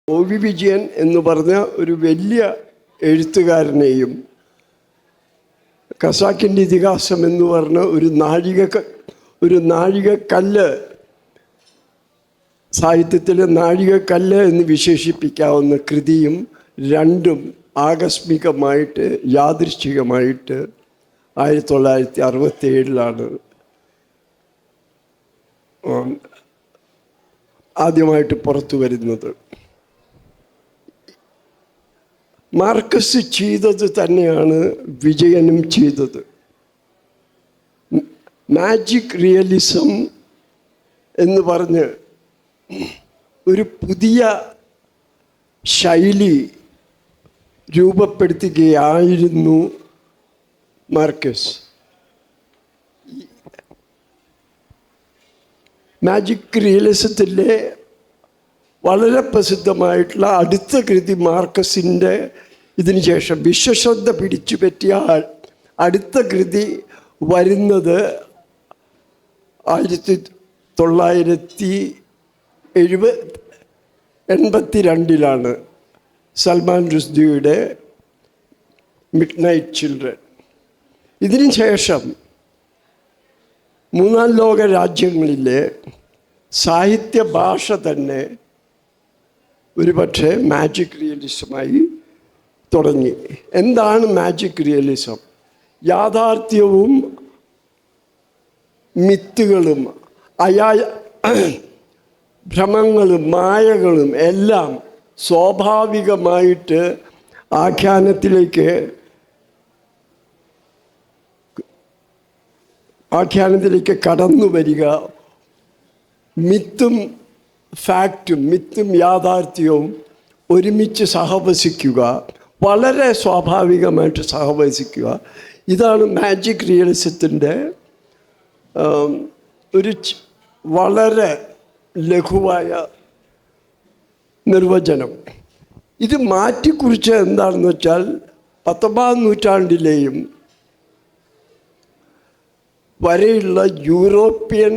O. Vijayan എന്ന് പറഞ്ഞ ഒരു വലിയ എഴുത്തുകാരനെയും ഖസാക്കിൻ്റെ ഇതിഹാസം എന്ന് പറഞ്ഞ ഒരു നാഴികക്കല്ല്, സാഹിത്യത്തിലെ നാഴികക്കല്ല് എന്ന് വിശേഷിപ്പിക്കാവുന്ന കൃതിയും രണ്ടും ആകസ്മികമായിട്ട് യാദൃശ്ചികമായിട്ട് 1967 ആദ്യമായിട്ട് പുറത്തു വരുന്നത്. മാർക്കസ് ചെയ്തത് തന്നെയാണ് വിജയനും ചെയ്തത്. മാജിക് റിയലിസം എന്ന് പറഞ്ഞ് ഒരു പുതിയ ശൈലി രൂപപ്പെടുത്തുകയായിരുന്നു മാർക്കസ്. മാജിക് റിയലിസത്തിലെ വളരെ പ്രസിദ്ധമായിട്ടുള്ള അടുത്ത കൃതി മാർക്കസിൻ്റെ ഇതിന് ശേഷം വിശ്വശ്രദ്ധ പിടിച്ചു പറ്റിയ അടുത്ത കൃതി വരുന്നത് 1982 സൽമാൻ റുഷ്ദിയുടെ മിഡ്നൈറ്റ് ചിൽഡ്രൻ. ഇതിന് ശേഷം മൂന്നാം ലോക രാജ്യങ്ങളിലെ സാഹിത്യ ഭാഷ തന്നെ ഒരുപക്ഷെ മാജിക് റിയലിസമായി തുടങ്ങി. എന്താണ് മാജിക് റിയലിസം? യാഥാർത്ഥ്യവും മിത്തുകളും ഭ്രമങ്ങളും മായകളും എല്ലാം സ്വാഭാവികമായിട്ട് ആഖ്യാനത്തിലേക്ക് കടന്നു വരിക, മിത്തും ഫാക്റ്റും മിത്തും യാഥാർത്ഥ്യവും ഒരുമിച്ച് സഹവസിക്കുക, വളരെ സ്വാഭാവികമായിട്ട് സഹവസിക്കുക. ഇതാണ് മാജിക് റിയലിസത്തിൻ്റെ ഒരു വളരെ ലഘുവായ നിർവചനം. ഇത് മാറ്റിക്കുറിച്ച് എന്താണെന്ന് വെച്ചാൽ 19ാം നൂറ്റാണ്ടിലെയും വരെയുള്ള യൂറോപ്യൻ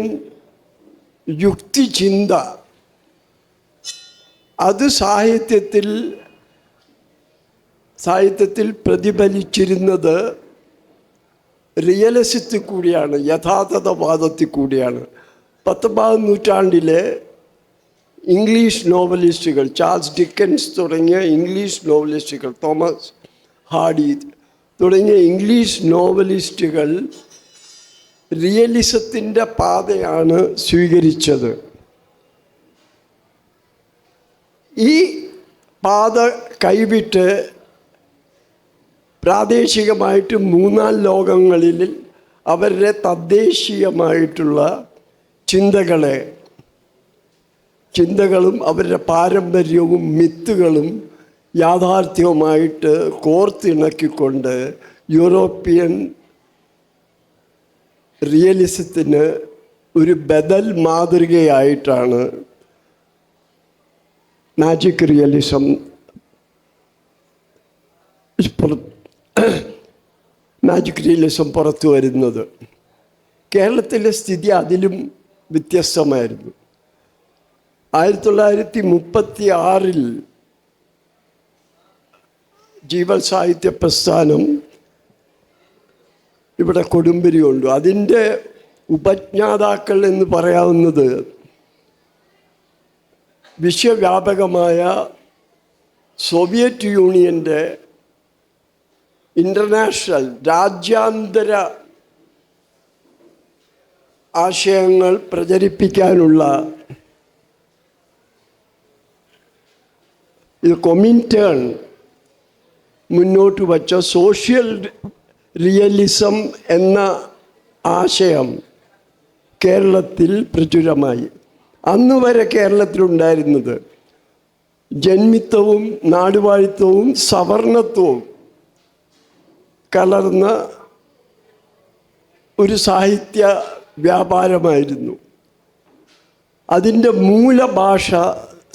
യുക്തിചിന്ത അത് സാഹിത്യത്തിൽ പ്രതിഫലിച്ചിരുന്നത് റിയലിസത്തിൽ കൂടിയാണ്, യഥാർത്ഥവാദത്തിൽ കൂടിയാണ്. 19ാം നൂറ്റാണ്ടിലെ ഇംഗ്ലീഷ് നോവലിസ്റ്റുകൾ, ചാൾസ് ഡിക്കൻസ് തുടങ്ങിയ ഇംഗ്ലീഷ് നോവലിസ്റ്റുകൾ, തോമസ് ഹാർഡി തുടങ്ങിയ ഇംഗ്ലീഷ് നോവലിസ്റ്റുകൾ റിയലിസത്തിൻ്റെ പാതയാണ് സ്വീകരിച്ചത്. ഈ പാത കൈവിട്ട് പ്രാദേശികമായിട്ട് മൂന്നാം ലോകങ്ങളിൽ അവരുടെ തദ്ദേശീയമായിട്ടുള്ള ചിന്തകളും അവരുടെ പാരമ്പര്യവും മിത്തുകളും യാഥാർത്ഥ്യവുമായിട്ട് കോർത്തിണക്കിക്കൊണ്ട് യൂറോപ്യൻ റിയലിസത്തിന് ഒരു ബദൽ മാതൃകയായിട്ടാണ് മാജിക് റിയലിസം പുറത്തു വരുന്നത്. കേരളത്തിലെ സ്ഥിതി അതിലും വ്യത്യസ്തമായിരുന്നു. 1936 ജീവൽ സാഹിത്യ പ്രസ്ഥാനം ഇവിടെ കൊടുമ്പിരിയുണ്ട്. അതിൻ്റെ ഉപജ്ഞാതാക്കൾ എന്ന് പറയാവുന്നത് വിശ്വവ്യാപകമായ സോവിയറ്റ് യൂണിയൻ്റെ ഇൻ്റർനാഷണൽ രാജ്യാന്തര ആശയങ്ങൾ പ്രചരിപ്പിക്കാനുള്ള കൊമിൻടേൺ മുന്നോട്ട് വച്ച സോഷ്യൽ റിയലിസം എന്ന ആശയം കേരളത്തിൽ പ്രചുരമായി. അന്ന് വരെ കേരളത്തിലുണ്ടായിരുന്നത് ജന്മിത്വവും നാടുവാഴിത്വവും സവർണത്വവും കലർന്ന ഒരു സാഹിത്യ വ്യാപാരമായിരുന്നു. അതിൻ്റെ മൂലഭാഷ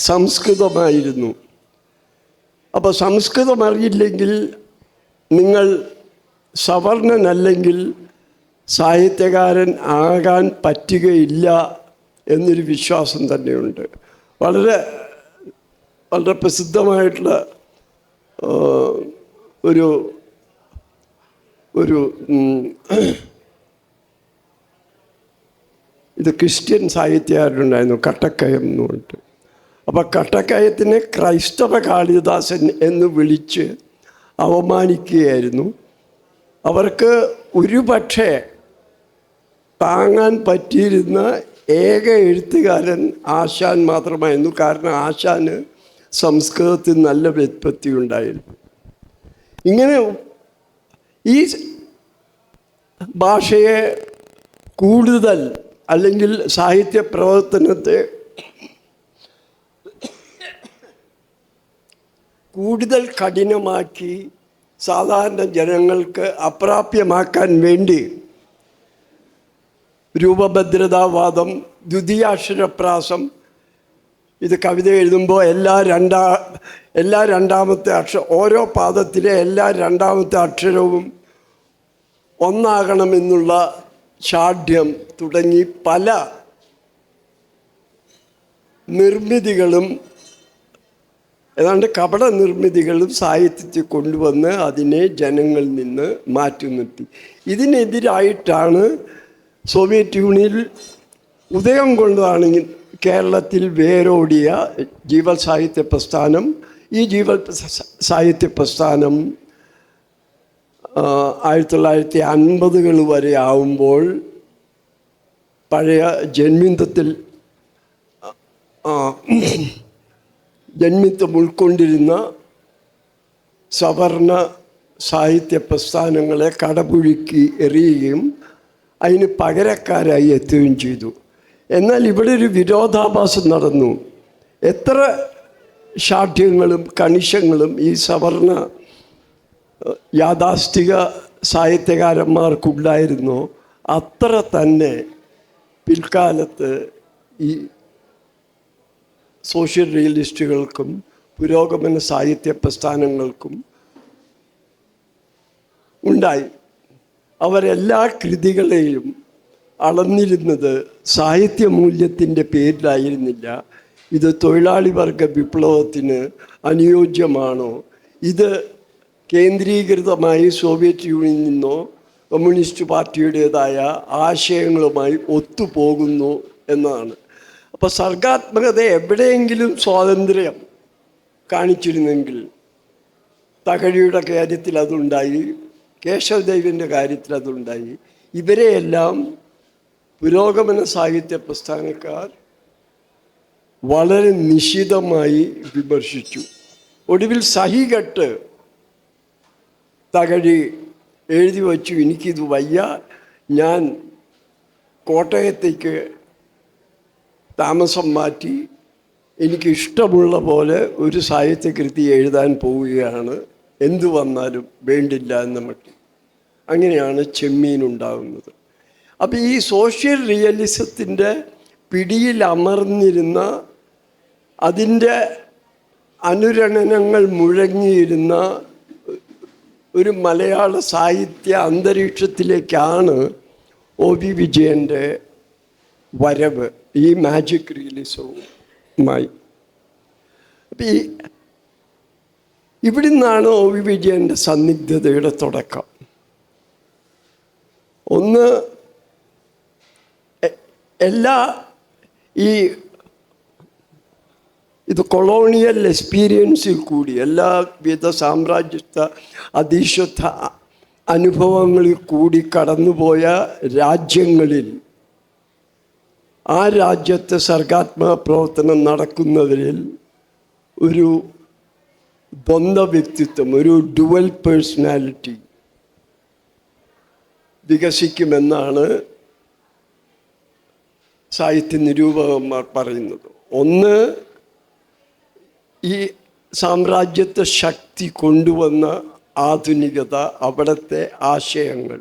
സംസ്കൃതമായിരുന്നു. അപ്പോൾ സംസ്കൃതം അറിയില്ലെങ്കിൽ, നിങ്ങൾ സവർണനല്ലെങ്കിൽ സാഹിത്യകാരൻ ആകാൻ പറ്റുകയില്ല എന്നൊരു വിശ്വാസം തന്നെയുണ്ട്. വളരെ വളരെ പ്രസിദ്ധമായിട്ടുള്ള ഒരു ഒരു ഇത് ക്രിസ്ത്യൻ സാഹിത്യകാരനുണ്ടായിരുന്നു, കട്ടക്കയം എന്ന് പറഞ്ഞിട്ട്. അപ്പോൾ കട്ടക്കയത്തിനെ ക്രൈസ്തവ കാളിദാസൻ എന്ന് വിളിച്ച് അവമാനിക്കുകയായിരുന്നു. അവർക്ക് ഒരുപക്ഷെ താങ്ങാൻ പറ്റിയിരുന്ന ഏക എഴുത്തുകാരൻ ആശാൻ മാത്രമായിരുന്നു. കാരണം ആശാന് സംസ്കൃതത്തിൽ നല്ല വ്യുത്പത്തി ഉണ്ടായിരുന്നു. ഇങ്ങനെ ഈ ഭാഷയെ കൂടുതൽ, അല്ലെങ്കിൽ സാഹിത്യ പ്രവർത്തനത്തെ കൂടുതൽ കഠിനമാക്കി സാധാരണ ജനങ്ങൾക്ക് അപ്രാപ്യമാക്കാൻ വേണ്ടി രൂപഭദ്രതാവാദം, ദ്വിതീയാക്ഷരപ്രാസം, ഇത് കവിത എഴുതുമ്പോൾ എല്ലാ രണ്ടാമത്തെ ഓരോ പാദത്തിലെ എല്ലാ രണ്ടാമത്തെ അക്ഷരവും ഒന്നാകണമെന്നുള്ള ഷാഢ്യം തുടങ്ങി പല നിർമ്മിതികളും, ഏതാണ്ട് കപട നിർമ്മിതികളും സാഹിത്യത്തിൽ കൊണ്ടുവന്ന് അതിനെ ജനങ്ങളിൽ നിന്ന് മാറ്റി നിർത്തി. ഇതിനെതിരായിട്ടാണ് സോവിയറ്റ് യൂണിയനിൽ ഉദയം കൊണ്ടതാണ് കേരളത്തിൽ വേരോടിയ ജീവൽ സാഹിത്യ പ്രസ്ഥാനം. ഈ ജീവൽ സാഹിത്യ പ്രസ്ഥാനം 1950 വരെ ആവുമ്പോൾ പഴയ ജന്മിത്വം ഉൾക്കൊണ്ടിരുന്ന സവർണ സാഹിത്യ പ്രസ്ഥാനങ്ങളെ കടപുഴുക്കി എറിയുകയും അതിന് പകരക്കാരായി എത്തുകയും ചെയ്തു. എന്നാൽ ഇവിടെ ഒരു വിരോധാഭാസം നടന്നു. എത്ര ഷാഠ്യങ്ങളും കണിശങ്ങളും ഈ സവർണ യാഥാസ്ഥിക സാഹിത്യകാരന്മാർക്കുണ്ടായിരുന്നോ അത്ര തന്നെ പിൽക്കാലത്ത് ഈ സോഷ്യൽ റിയലിസ്റ്റുകൾക്കും പുരോഗമന സാഹിത്യ പ്രസ്ഥാനങ്ങൾക്കും ഉണ്ടായി. അവരെല്ലാ കൃതികളെയും അളന്നിരുന്നത് സാഹിത്യമൂല്യത്തിൻ്റെ പേരിലായിരുന്നില്ല. ഇത് തൊഴിലാളി വർഗ വിപ്ലവത്തിന് അനുയോജ്യമാണോ, ഇത് കേന്ദ്രീകൃതമായി സോവിയറ്റ് യൂണിയനിൽ നിന്നോ കമ്മ്യൂണിസ്റ്റ് പാർട്ടിയുടേതായ ആശയങ്ങളുമായി ഒത്തുപോകുന്നു എന്നതാണ്. അപ്പോൾ സർഗാത്മകത എവിടെയെങ്കിലും സ്വാതന്ത്ര്യം കാണിച്ചിരുന്നെങ്കിൽ തകഴിയുടെ കാര്യത്തിൽ അതുണ്ടായി, കേശവദേവിൻ്റെ കാര്യത്തിൽ അതുണ്ടായി. ഇവരെയെല്ലാം പുരോഗമന സാഹിത്യ പ്രസ്ഥാനക്കാർ വളരെ നിശിതമായി വിമർശിച്ചു. ഒടുവിൽ സഹികെട്ട് തകഴി എഴുതി വച്ചു, എനിക്കിത് വയ്യ, ഞാൻ കോട്ടയത്തേക്ക് താമസം മാറ്റി എനിക്കിഷ്ടമുള്ള പോലെ ഒരു സാഹിത്യകൃതി എഴുതാൻ പോവുകയാണ്, എന്തു വന്നാലും വേണ്ടില്ല എന്ന മട്ടിൽ. അങ്ങനെയാണ് ചെമ്മീൻ ഉണ്ടാകുന്നത്. അപ്പോൾ ഈ സോഷ്യൽ റിയലിസത്തിൻ്റെ പിടിയിൽ അമർന്നിരുന്ന, അതിൻ്റെ അനുരണനങ്ങൾ മുഴങ്ങിയിരുന്ന ഒരു മലയാള സാഹിത്യ അന്തരീക്ഷത്തിലേക്കാണ് OV വിജയൻ്റെ വരവ്, ഈ മാജിക് റിയലിസവുമായി. അപ്പം ഇവിടെ നിന്നാണ് OV വിജയൻ്റെ സന്നിഗ്ധതയുടെ തുടക്കം. ഒന്ന്, ഇത് കൊളോണിയൽ എക്സ്പീരിയൻസിൽ കൂടി എല്ലാവിധ സാമ്രാജ്യത്വ അധീശത്വ അനുഭവങ്ങളിൽ കൂടി കടന്നുപോയ രാജ്യങ്ങളിൽ ആ രാജ്യത്തെ സർഗാത്മക പ്രവർത്തനം നടക്കുന്നവരിൽ ഒരു ദ്വന്ദ്വ വ്യക്തിത്വം, ഒരു ഡുവൽ പേഴ്സണാലിറ്റി വികസിക്കുമെന്നാണ് സാഹിത്യ നിരൂപകന്മാർ പറയുന്നത്. ഒന്ന്, ഈ സാമ്രാജ്യത്വ ശക്തി കൊണ്ടുവന്ന ആധുനികത, അവിടുത്തെ ആശയങ്ങൾ.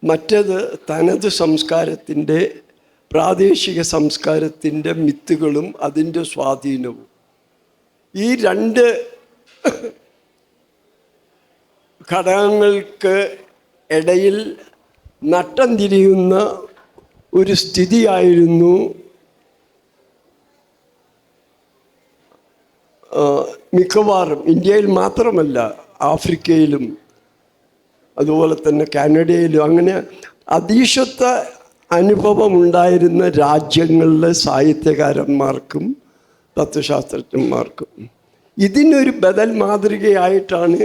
മറ്റത് തനത് സംസ്കാരത്തിൻ്റെ, പ്രാദേശിക സംസ്കാരത്തിൻ്റെ മിത്തുകളും അതിൻ്റെ സ്വാധീനവും. ഈ രണ്ട് ഘടകങ്ങൾക്ക് ഇടയിൽ നട്ടം തിരിയുന്ന ഒരു സ്ഥിതിയായിരുന്നു മിക്കവാറും ഇന്ത്യയിൽ മാത്രമല്ല ആഫ്രിക്കയിലും അതുപോലെ തന്നെ കാനഡയിലും അങ്ങനെ അതീശത്വ അനുഭവമുണ്ടായിരുന്ന രാജ്യങ്ങളിലെ സാഹിത്യകാരന്മാർക്കും തത്വശാസ്ത്രജ്ഞന്മാർക്കും ഇതിനൊരു ബദൽ മാതൃകയായിട്ടാണ്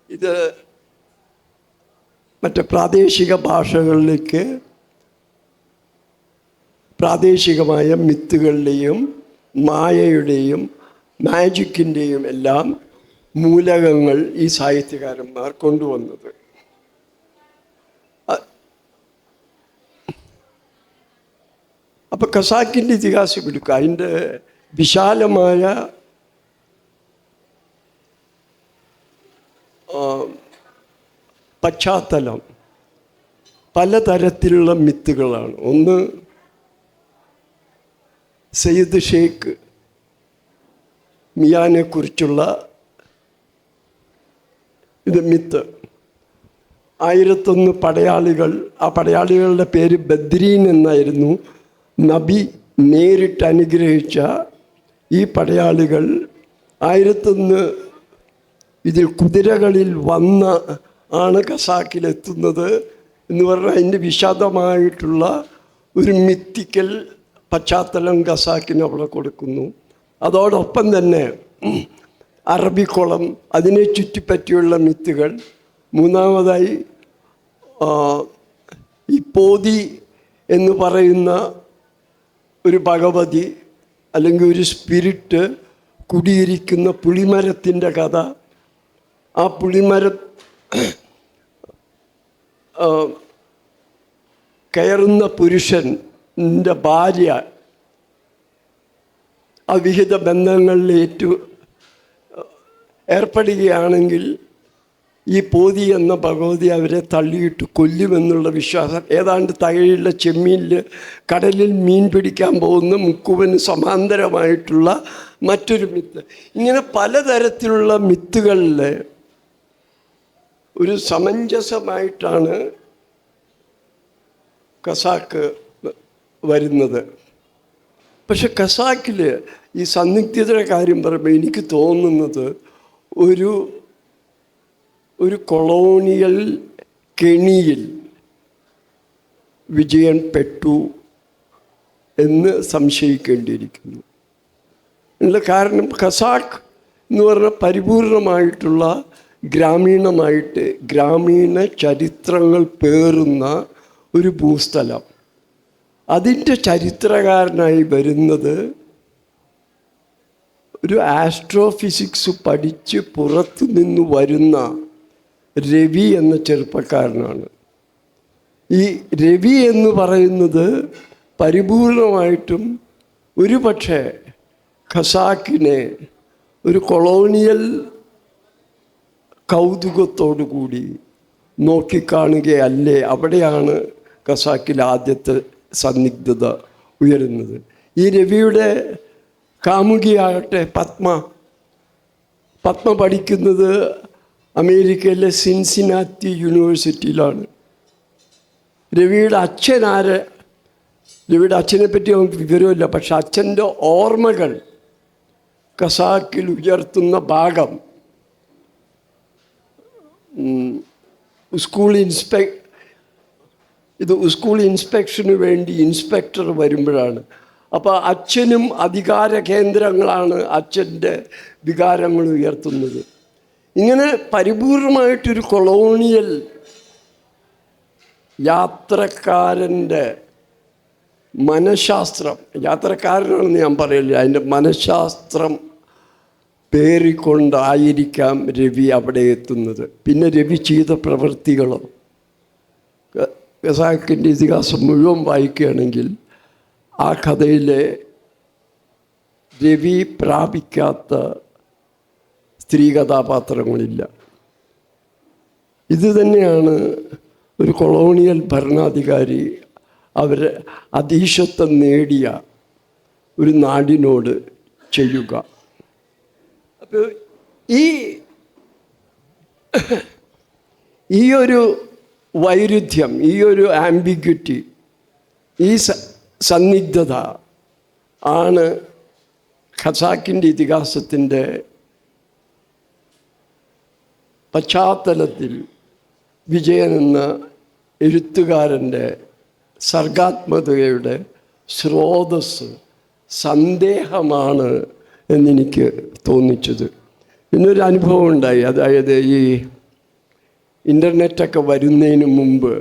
ഇത് മറ്റ് പ്രാദേശിക ഭാഷകളിലേക്ക് പ്രാദേശികമായ മിത്തുകളുടെയും മായയുടെയും മാജിക്കിൻ്റെയും എല്ലാം മൂലകങ്ങൾ ഈ സാഹിത്യകാരന്മാർ കൊണ്ടുവന്നത്. അപ്പം ഖസാക്കിൻ്റെ ഇതിഹാസം എടുക്കുക, അതിൻ്റെ വിശാലമായ പശ്ചാത്തലം പലതരത്തിലുള്ള മിത്തുകളാണ്. ഒന്ന് സയ്യിദ് ഷേഖ് മിയാനെക്കുറിച്ചുള്ള ഇത് മിത്ത്. 1001 പടയാളികൾ, ആ പടയാളികളുടെ പേര് ബദ്രീൻ എന്നായിരുന്നു. നബി നേരിട്ട് അനുഗ്രഹിച്ച ഈ പടയാളികൾ 1001 ഇതിൽ കുതിരകളിൽ വന്ന് ആണ് ഖസാക്കിലെത്തുന്നത് എന്ന് പറഞ്ഞാൽ അതിൻ്റെ വിശദമായിട്ടുള്ള ഒരു മിത്തിക്കൽ പശ്ചാത്തലം ഖസാക്കിന് അവിടെ കൊടുക്കുന്നു. അതോടൊപ്പം തന്നെ അറബിക്കുളം, അതിനെ ചുറ്റിപ്പറ്റിയുള്ള മിത്തുകൾ. മൂന്നാമതായി ഈ പോതി എന്ന് പറയുന്ന ഒരു ഭഗവതി അല്ലെങ്കിൽ ഒരു സ്പിരിറ്റ് കുടിയിരിക്കുന്ന പുളിമരത്തിൻ്റെ കഥ. ആ പുളിമരം കയറുന്ന പുരുഷൻ്റെ ഭാര്യ അവിഹിത ബന്ധങ്ങളിൽ ഏർപ്പെടുകയാണെങ്കിൽ ഈ പോതി എന്ന ഭഗവതി അവരെ തള്ളിയിട്ട് കൊല്ലുമെന്നുള്ള വിശ്വാസം. ഏതാണ്ട് തകഴിയുള്ള ചെമ്മീനിൽ കടലിൽ മീൻ പിടിക്കാൻ പോകുന്ന മുക്കുവന് സമാന്തരമായിട്ടുള്ള മറ്റൊരു മിത്ത്. ഇങ്ങനെ പലതരത്തിലുള്ള മിത്തുകളിൽ ഒരു സമഞ്ജസമായിട്ടാണ് ഖസാക്ക് വരുന്നത്. പക്ഷെ ഖസാക്കിൽ ഈ സന്നിഗ്ധതയുടെ കാര്യം പറയുമ്പോൾ എനിക്ക് തോന്നുന്നത് ഒരു കൊളോണിയൽ കെണിയിൽ വിജയൻ പെട്ടു എന്ന് സംശയിക്കേണ്ടിയിരിക്കുന്നു. കാരണം ഖസാക്ക് എന്ന് പറഞ്ഞാൽ പരിപൂർണമായിട്ടുള്ള ഗ്രാമീണ ചരിത്രങ്ങൾ പേറുന്ന ഒരു ഭൂസ്ഥലം. അതിൻ്റെ ചരിത്രകാരനായി വരുന്നത് ഒരു ആസ്ട്രോഫിസിക്സ് പഠിച്ച് പുറത്തു നിന്ന് വരുന്ന രവി എന്ന ചെറുപ്പക്കാരനാണ്. ഈ രവി എന്ന് പറയുന്നത് പരിപൂർണമായിട്ടും ഒരുപക്ഷെ ഖസാക്കിനെ ഒരു കൊളോണിയൽ കൗതുകത്തോടു കൂടി നോക്കിക്കാണുകയല്ലേ. അവിടെയാണ് ഖസാക്കിൽ ആദ്യത്തെ സന്നിഗ്ധത ഉയരുന്നത്. ഈ രവിയുടെ കാമുകിയാകട്ടെ പത്മ പഠിക്കുന്നത് അമേരിക്കയിലെ സിൻസിനാറ്റി യൂണിവേഴ്സിറ്റിയിലാണ്. രവിയുടെ അച്ഛൻ രവിയുടെ അച്ഛനെ പറ്റി നമുക്ക് വിവരമില്ല. പക്ഷെ അച്ഛൻ്റെ ഓർമ്മകൾ ഖസാക്കിൽ ഉയർത്തുന്ന ഭാഗം സ്കൂൾ ഇൻസ്പെക്ഷന് വേണ്ടി ഇൻസ്പെക്ടർ വരുമ്പോഴാണ്. അപ്പോൾ അച്ഛനും അധികാര കേന്ദ്രങ്ങളാണ് അച്ഛൻ്റെ വികാരങ്ങൾ ഉയർത്തുന്നത്. ഇങ്ങനെ പരിപൂർണമായിട്ടൊരു കൊളോണിയൽ യാത്രക്കാരൻ്റെ മനഃശാസ്ത്രം, യാത്രക്കാരനാണെന്ന് ഞാൻ പറയില്ല, അതിൻ്റെ മനഃശാസ്ത്രം പേറിക്കൊണ്ടായിരിക്കാം രവി അവിടെ എത്തുന്നത്. പിന്നെ രവി ചെയ്ത പ്രവൃത്തികളോ ഖസാക്കിൻ്റെ ഇതിഹാസം മുഴുവൻ വായിക്കുകയാണെങ്കിൽ ആ കഥയിലെ രവി പ്രാപിക്കാത്ത സ്ത്രീ കഥാപാത്രങ്ങളില്ല. ഇത് തന്നെയാണ് ഒരു കൊളോണിയൽ ഭരണാധികാരി അവരെ അധീശത്വം നേടിയ ഒരു നാടിനോട് ചെയ്യുക. അപ്പോൾ ഈ ഒരു വൈരുദ്ധ്യം, ഈ ഒരു ആംബിഗ്വിറ്റി, ഈ സന്നിഗ്ധത ആണ് ഖസാക്കിൻ്റെ ഇതിഹാസത്തിൻ്റെ പശ്ചാത്തലത്തിൽ വിജയൻ എന്ന എഴുത്തുകാരൻ്റെ സർഗാത്മകതയുടെ സ്രോതസ് സന്ദേഹമാണ് എന്നെനിക്ക് തോന്നിച്ചത്. പിന്നൊരു അനുഭവം ഉണ്ടായി. അതായത് ഈ ഇൻ്റർനെറ്റൊക്കെ വരുന്നതിന് മുമ്പ്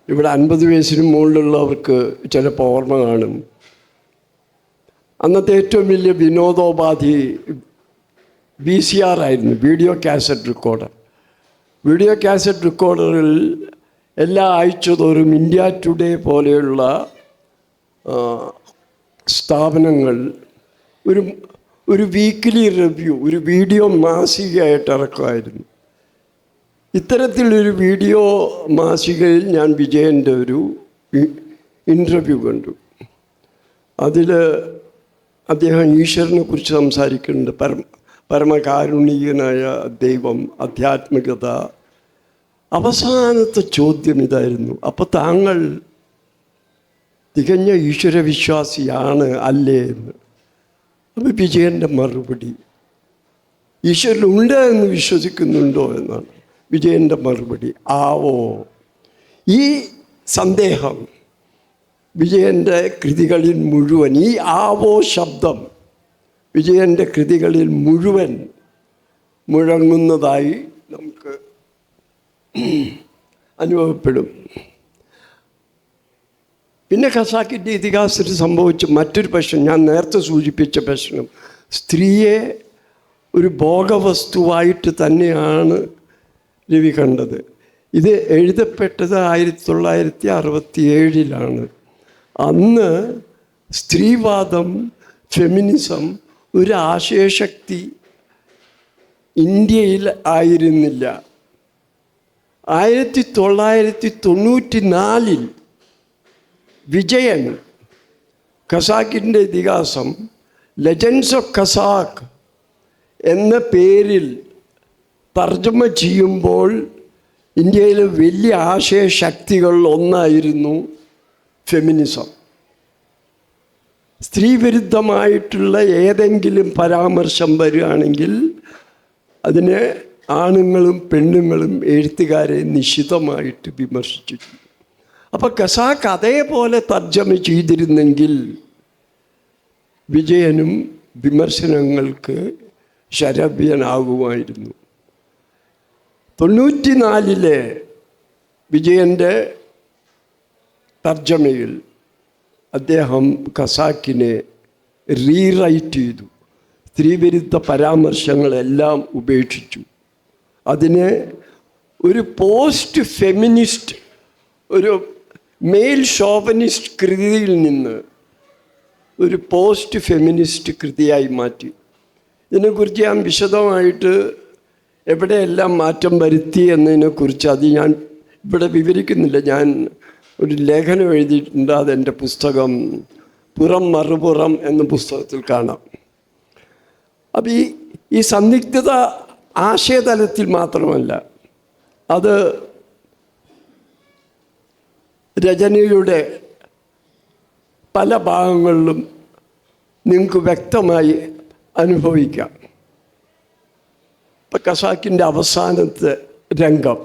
ഇവിടെ 50 വയസ്സിന് മുകളിലുള്ളവർക്ക് ചിലപ്പോൾ ഓർമ്മ കാണും. അന്നത്തെ ഏറ്റവും വലിയ വിനോദോപാധി VCR ആയിരുന്നു, video cassette recorder. Video cassette റെക്കോർഡറിൽ എല്ലാ ആഴ്ചതോറും ഇന്ത്യ ടുഡേ പോലെയുള്ള സ്ഥാപനങ്ങൾ ഒരു വീക്കിലി റിവ്യൂ, ഒരു വീഡിയോ മാസികയായിട്ട് ഇറക്കുമായിരുന്നു. ഇത്തരത്തിലൊരു വീഡിയോ മാസികയിൽ ഞാൻ വിജയൻ്റെ ഒരു ഇൻ്റർവ്യൂ കണ്ടു. അതിൽ അദ്ദേഹം ഈശ്വരനെ കുറിച്ച് സംസാരിക്കുന്നുണ്ട്. പരമകാരുണികനായ ദൈവം, ആധ്യാത്മികത. അവസാനത്തെ ചോദ്യം ഇതായിരുന്നു: അപ്പോൾ താങ്കൾ തികഞ്ഞ ഈശ്വരവിശ്വാസിയാണ് അല്ലേ എന്ന്. അപ്പോൾ വിജയൻ്റെ മറുപടി, ഈശ്വരനുണ്ട് എന്ന് വിശ്വസിക്കുന്നുണ്ടോ എന്നാണ് വിജയൻ്റെ മറുപടി. ആവോ. ഈ സന്ദേഹം വിജയൻ്റെ കൃതികളിൽ മുഴുവൻ, ഈ ആവോ ശബ്ദം വിജയൻ്റെ കൃതികളിൽ മുഴുവൻ മുഴങ്ങുന്നതായി നമുക്ക് അനുഭവപ്പെടും. പിന്നെ ഖസാക്കിൻ്റെ ഇതിഹാസത്തിൽ സംഭവിച്ച മറ്റൊരു പ്രശ്നം, ഞാൻ നേരത്തെ സൂചിപ്പിച്ച പ്രശ്നം, സ്ത്രീയെ ഒരു ഭോഗവസ്തുവായിട്ട് തന്നെയാണ് രവി കണ്ടത്. ഇത് എഴുതപ്പെട്ടത് 1967 അന്ന് സ്ത്രീവാദം, ഫെമിനിസം ഒരു ആശയശക്തി ഇന്ത്യയിൽ ആയിരുന്നില്ല. 1994 വിജയൻ ഖസാക്കിൻ്റെ ഇതിഹാസം ലെജൻഡ്സ് ഓഫ് ഖസാക്ക് എന്ന പേരിൽ തർജ്ജമ ചെയ്യുമ്പോൾ ഇന്ത്യയിലെ വലിയ ആശയശക്തികളിൽ ഒന്നായിരുന്നു ഫെമിനിസം. സ്ത്രീവിരുദ്ധമായിട്ടുള്ള ഏതെങ്കിലും പരാമർശം വരികയാണെങ്കിൽ അതിനെ ആണുങ്ങളും പെണ്ണുങ്ങളും എഴുത്തുകാരെ നിശിതമായിട്ട് വിമർശിച്ചിട്ടുണ്ട്. അപ്പോൾ ഖസാക്ക് അതേപോലെ തർജ്ജമ ചെയ്തിരുന്നെങ്കിൽ വിജയനും വിമർശനങ്ങൾക്ക് ശരഭ്യനാകുമായിരുന്നു. 94 വിജയൻ്റെ തർജ്ജമയിൽ അദ്ദേഹം ഖസാക്കിനെ റീറൈറ്റ് ചെയ്തു. സ്ത്രീവിരുദ്ധ പരാമർശങ്ങളെല്ലാം ഉപേക്ഷിച്ചു. അതിനെ ഒരു പോസ്റ്റ് ഫെമിനിസ്റ്റ്, ഒരു മെയിൽ ഷോവനിസ്റ്റ് കൃതിയിൽ നിന്ന് ഒരു പോസ്റ്റ് ഫെമിനിസ്റ്റ് കൃതിയായി മാറ്റി. ഇതിനെക്കുറിച്ച് ഞാൻ വിശദമായിട്ട് എവിടെയെല്ലാം മാറ്റം വരുത്തി എന്നതിനെക്കുറിച്ച് അത് ഞാൻ ഇവിടെ വിവരിക്കുന്നില്ല. ഞാൻ ഒരു ലേഖനം എഴുതിയിട്ടുണ്ട്, അതെൻ്റെ പുസ്തകം പുറം മറുപുറം എന്ന പുസ്തകത്തിൽ കാണാം. അപ്പം ഈ സന്ദിഗ്ധത ആശയതലത്തിൽ മാത്രമല്ല, അത് രചനയുടെ പല ഭാഗങ്ങളിലും നിങ്ങൾക്ക് വ്യക്തമായി അനുഭവിക്കാം. ഇപ്പം ഖസാക്കിൻ്റെ അവസാനത്തെ രംഗം,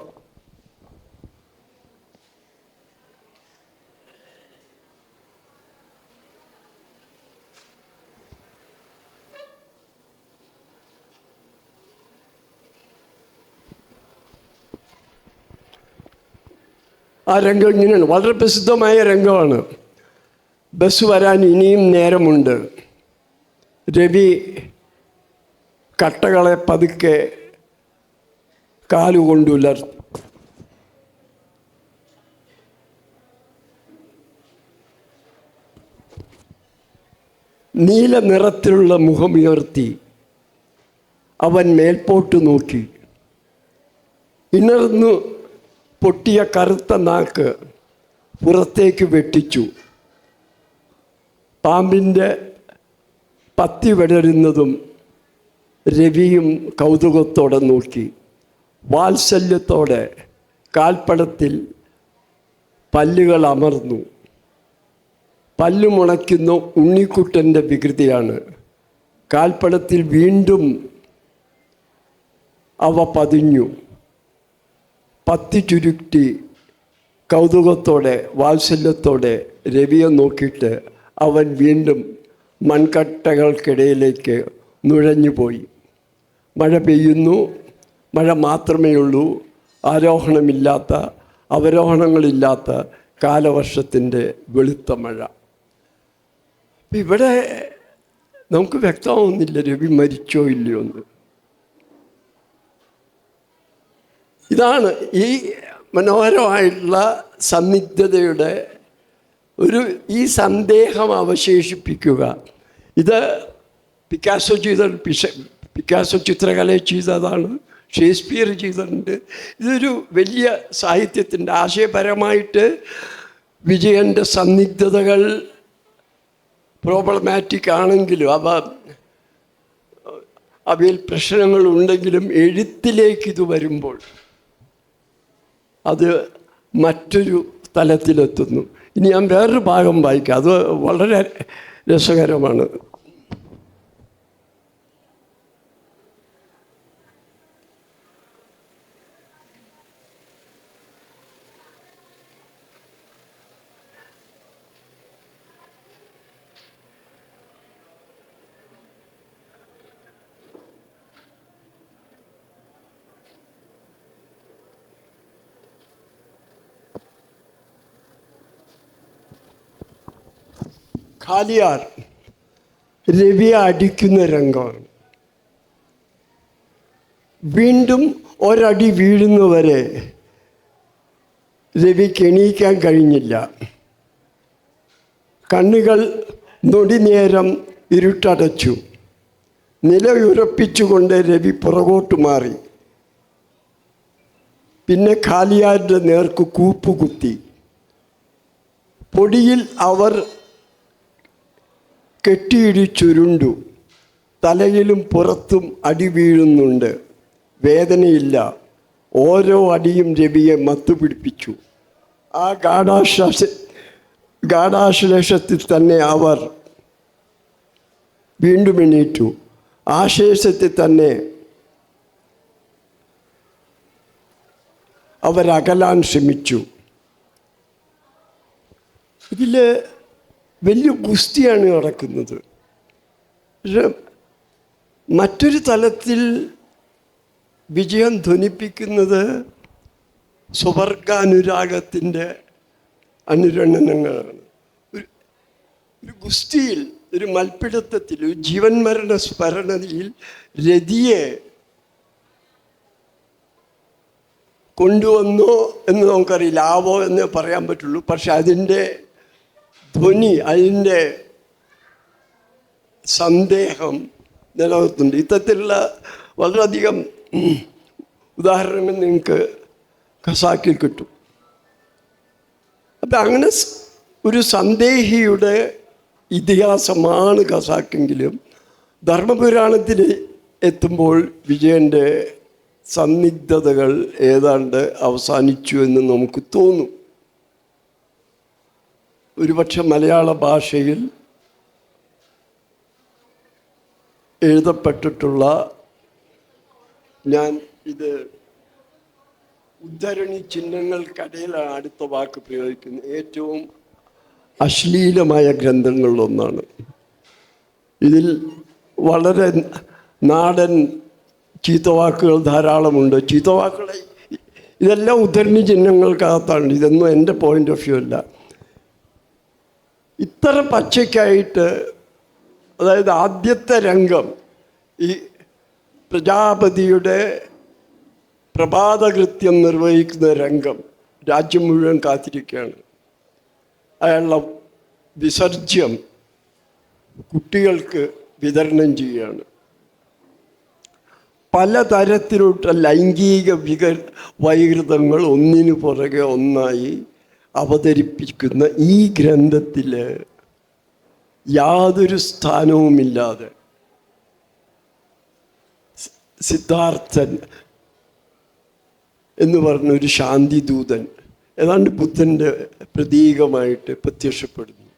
ആ രംഗം ഇങ്ങനെയാണ്, വളരെ പ്രസിദ്ധമായ രംഗമാണ്. ബസ് വരാൻ ഇനിയും നേരമുണ്ട്. രവി കട്ടകളെ പതുക്കെ കാലുകൊണ്ടുലർത്തി. നീല നിറത്തിലുള്ള മുഖമുയർത്തി അവൻ മേൽപോട്ട് നോക്കി. ഇണർന്നു പൊട്ടിയ കറുത്ത നാക്ക് പുറത്തേക്ക് വെട്ടിച്ചു. പാമ്പിൻ്റെ പത്തി വിടരുന്നതും രവിയും കൗതുകത്തോടെ നോക്കി. വാത്സല്യത്തോടെ കാൽപ്പടത്തിൽ പല്ലുകൾ അമർന്നു. പല്ലു മുളയ്ക്കുന്ന ഉണ്ണിക്കുട്ടൻ്റെ വികൃതിയാണ്. കാൽപ്പടത്തിൽ വീണ്ടും അവ പതിഞ്ഞു. പത്തി ചുരുട്ടി കൗതുകത്തോടെ വാത്സല്യത്തോടെ രവിയെ നോക്കിയിട്ട് അവൻ വീണ്ടും മൺകട്ടകൾക്കിടയിലേക്ക് നുഴഞ്ഞുപോയി. മഴ പെയ്യുന്നു. മഴ മാത്രമേ ഉള്ളൂ. ആരോഹണമില്ലാത്ത, അവരോഹണങ്ങളില്ലാത്ത കാലവർഷത്തിൻ്റെ വെളുത്ത മഴ. ഇവിടെ നമുക്ക് വ്യക്തമാവുന്നില്ല രവി മരിച്ചോ ഇല്ലയോ എന്ന്. ഇതാണ് ഈ മനോഹരമായിട്ടുള്ള സന്നിഗ്ധതയുടെ ഈ സന്ദേഹം അവശേഷിപ്പിക്കുക. ഇത് പിക്കാസോ ചിത്രകല ചെയ്തതാണ്, ഷേക്സ്പിയർ ചെയ്തിട്ടുണ്ട്. ഇതൊരു വലിയ സാഹിത്യത്തിൻ്റെ ആശയപരമായിട്ട് വിജയൻ്റെ സന്നിഗ്ധതകൾ പ്രോബ്ലമാറ്റിക് ആണെങ്കിലും അവയിൽ പ്രശ്നങ്ങളുണ്ടെങ്കിലും എഴുത്തിലേക്ക് ഇത് വരുമ്പോൾ അത് മറ്റൊരു തലത്തിലെത്തുന്നു. ഇനി ഞാൻ വേറൊരു ഭാഗം വായിക്കാം, അത് വളരെ രസകരമാണ്. കാലിയാർ രവിയെ അടിക്കുന്ന രംഗമാണ്. വീണ്ടും ഒരടി വീഴുന്നവരെ രവിക്ക് എണീക്കാൻ കഴിഞ്ഞില്ല. കണ്ണുകൾ നൊടിനേരം ഇരുട്ടടച്ചു. നിലയുറപ്പിച്ചുകൊണ്ട് രവി പുറകോട്ട് മാറി. പിന്നെ കാലിയാരുടെ നേർക്ക് കൂപ്പുകുത്തി. പൊടിയിൽ അവർ കെട്ടിയിടിച്ചുരുണ്ടു. തലയിലും പുറത്തും അടി വീഴുന്നുണ്ട്. വേദനയില്ല. ഓരോ അടിയും രവിയെ മത്തുപിടിപ്പിച്ചു. ആ ഗാഢാശ്ലേഷത്തിൽ തന്നെ അവർ വീണ്ടും എണീറ്റു. ആശേഷത്തിൽ തന്നെ അവരകലാൻ ശ്രമിച്ചു. ഇതിൽ വലിയ ഗുസ്തിയാണ് നടക്കുന്നത്. പക്ഷെ മറ്റൊരു തലത്തിൽ വിജയം ധ്വനിപ്പിക്കുന്നത് സ്വവർഗാനുരാഗത്തിൻ്റെ അനുരണനങ്ങളാണ്. ഒരു ഗുസ്തിയിൽ, ഒരു മൽപ്പിടുത്തത്തിൽ, ഒരു ജീവൻ മരണ സ്മരണയിൽ രതിയെ കൊണ്ടുവന്നോ എന്ന് നമുക്കറിയില്ല, ആവോ എന്ന് പറയാൻ പറ്റുള്ളൂ. പക്ഷെ അതിൻ്റെ ധ്വനി, അതിൻ്റെ സന്ദേഹം നിലനിർത്തുന്നുണ്ട്. ഇത്തരത്തിലുള്ള വളരെയധികം ഉദാഹരണങ്ങൾ നിങ്ങൾക്ക് ഖസാക്കിൽ കിട്ടും. അപ്പം അങ്ങനെ ഒരു സന്ദേഹിയുടെ ഇതിഹാസമാണ് ഖസാക്കെങ്കിലും ധർമ്മപുരാണത്തിൽ എത്തുമ്പോൾ വിജയൻ്റെ സന്നിഗ്ധതകൾ ഏതാണ്ട് അവസാനിച്ചു എന്ന് നമുക്ക് തോന്നും. ഒരുപക്ഷെ മലയാള ഭാഷയിൽ എഴുതപ്പെട്ടിട്ടുള്ള, ഞാൻ ഇത് ഉദ്ധരണി ചിഹ്നങ്ങൾക്കിടയിലാണ് അടുത്ത വാക്ക് പ്രയോഗിക്കുന്നത്, ഏറ്റവും അശ്ലീലമായ ഗ്രന്ഥങ്ങളിലൊന്നാണ്. ഇതിൽ വളരെ നാടൻ ചീത്തവാക്കുകൾ ധാരാളമുണ്ട്. ചീത്തവാക്കുകളെ ഇതെല്ലാം ഉദ്ധരണി ചിഹ്നങ്ങൾക്കകത്താണ്. ഇതൊന്നും എൻ്റെ പോയിൻ്റ് ഓഫ് വ്യൂ അല്ല. ഇത്ര പച്ചയ്ക്കായിട്ട്, അതായത് ആദ്യത്തെ രംഗം ഈ പ്രജാപതിയുടെ പ്രഭാതകൃത്യം നിർവഹിക്കുന്ന രംഗം, രാജ്യം മുഴുവൻ കാത്തിരിക്കുകയാണ്. അയാളുടെ വിസർജ്യം കുട്ടികൾക്ക് വിതരണം ചെയ്യുകയാണ്. പലതരത്തിലുള്ള ലൈംഗിക വൈകൃതങ്ങൾ ഒന്നിനു പുറകെ ഒന്നായി അവതരിപ്പിക്കുന്ന ഈ ഗ്രന്ഥത്തിൽ യാതൊരു സ്ഥാനവുമില്ലാതെ സിദ്ധാർത്ഥൻ എന്ന് പറഞ്ഞൊരു ശാന്തിദൂതൻ ഏതാണ്ട് ബുദ്ധൻ്റെ പ്രതീകമായിട്ട് പ്രത്യക്ഷപ്പെടുന്നു.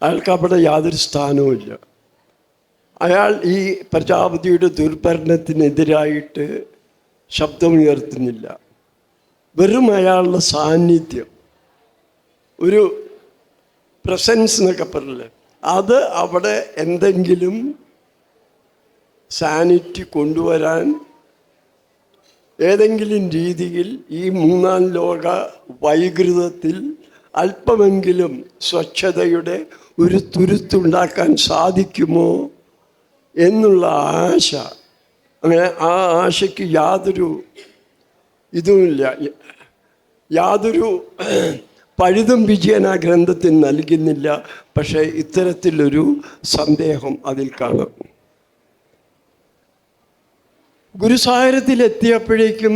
അയാൾക്ക് അവിടെ യാതൊരു സ്ഥാനവുമില്ല. അയാൾ ഈ പ്രജാപതിയുടെ ദുർഭരണത്തിനെതിരായിട്ട് ശബ്ദമുയർത്തുന്നില്ല. വെറും അയാളുടെ സാന്നിധ്യം, ഒരു പ്രസൻസ് എന്നൊക്കെ പറയില്ലേ, അത് അവിടെ എന്തെങ്കിലും സാനിറ്റി കൊണ്ടുവരാൻ ഏതെങ്കിലും രീതിയിൽ ഈ മൂന്നാം ലോക വൈകൃതത്തിൽ അല്പമെങ്കിലും സ്വച്ഛതയുടെ ഒരു തുരുത്തുണ്ടാക്കാൻ സാധിക്കുമോ എന്നുള്ള ആശ. അങ്ങനെ ആ ആശയ്ക്ക് യാതൊരു ഇതുമില്ല, യാതൊരു പഴുതും വിജയൻ ആ ഗ്രന്ഥത്തിൽ നൽകുന്നില്ല. പക്ഷേ ഇത്തരത്തിലൊരു സന്ദേഹം അതിൽ കാണും. ഗുരുസാഗരത്തിലെത്തിയപ്പോഴേക്കും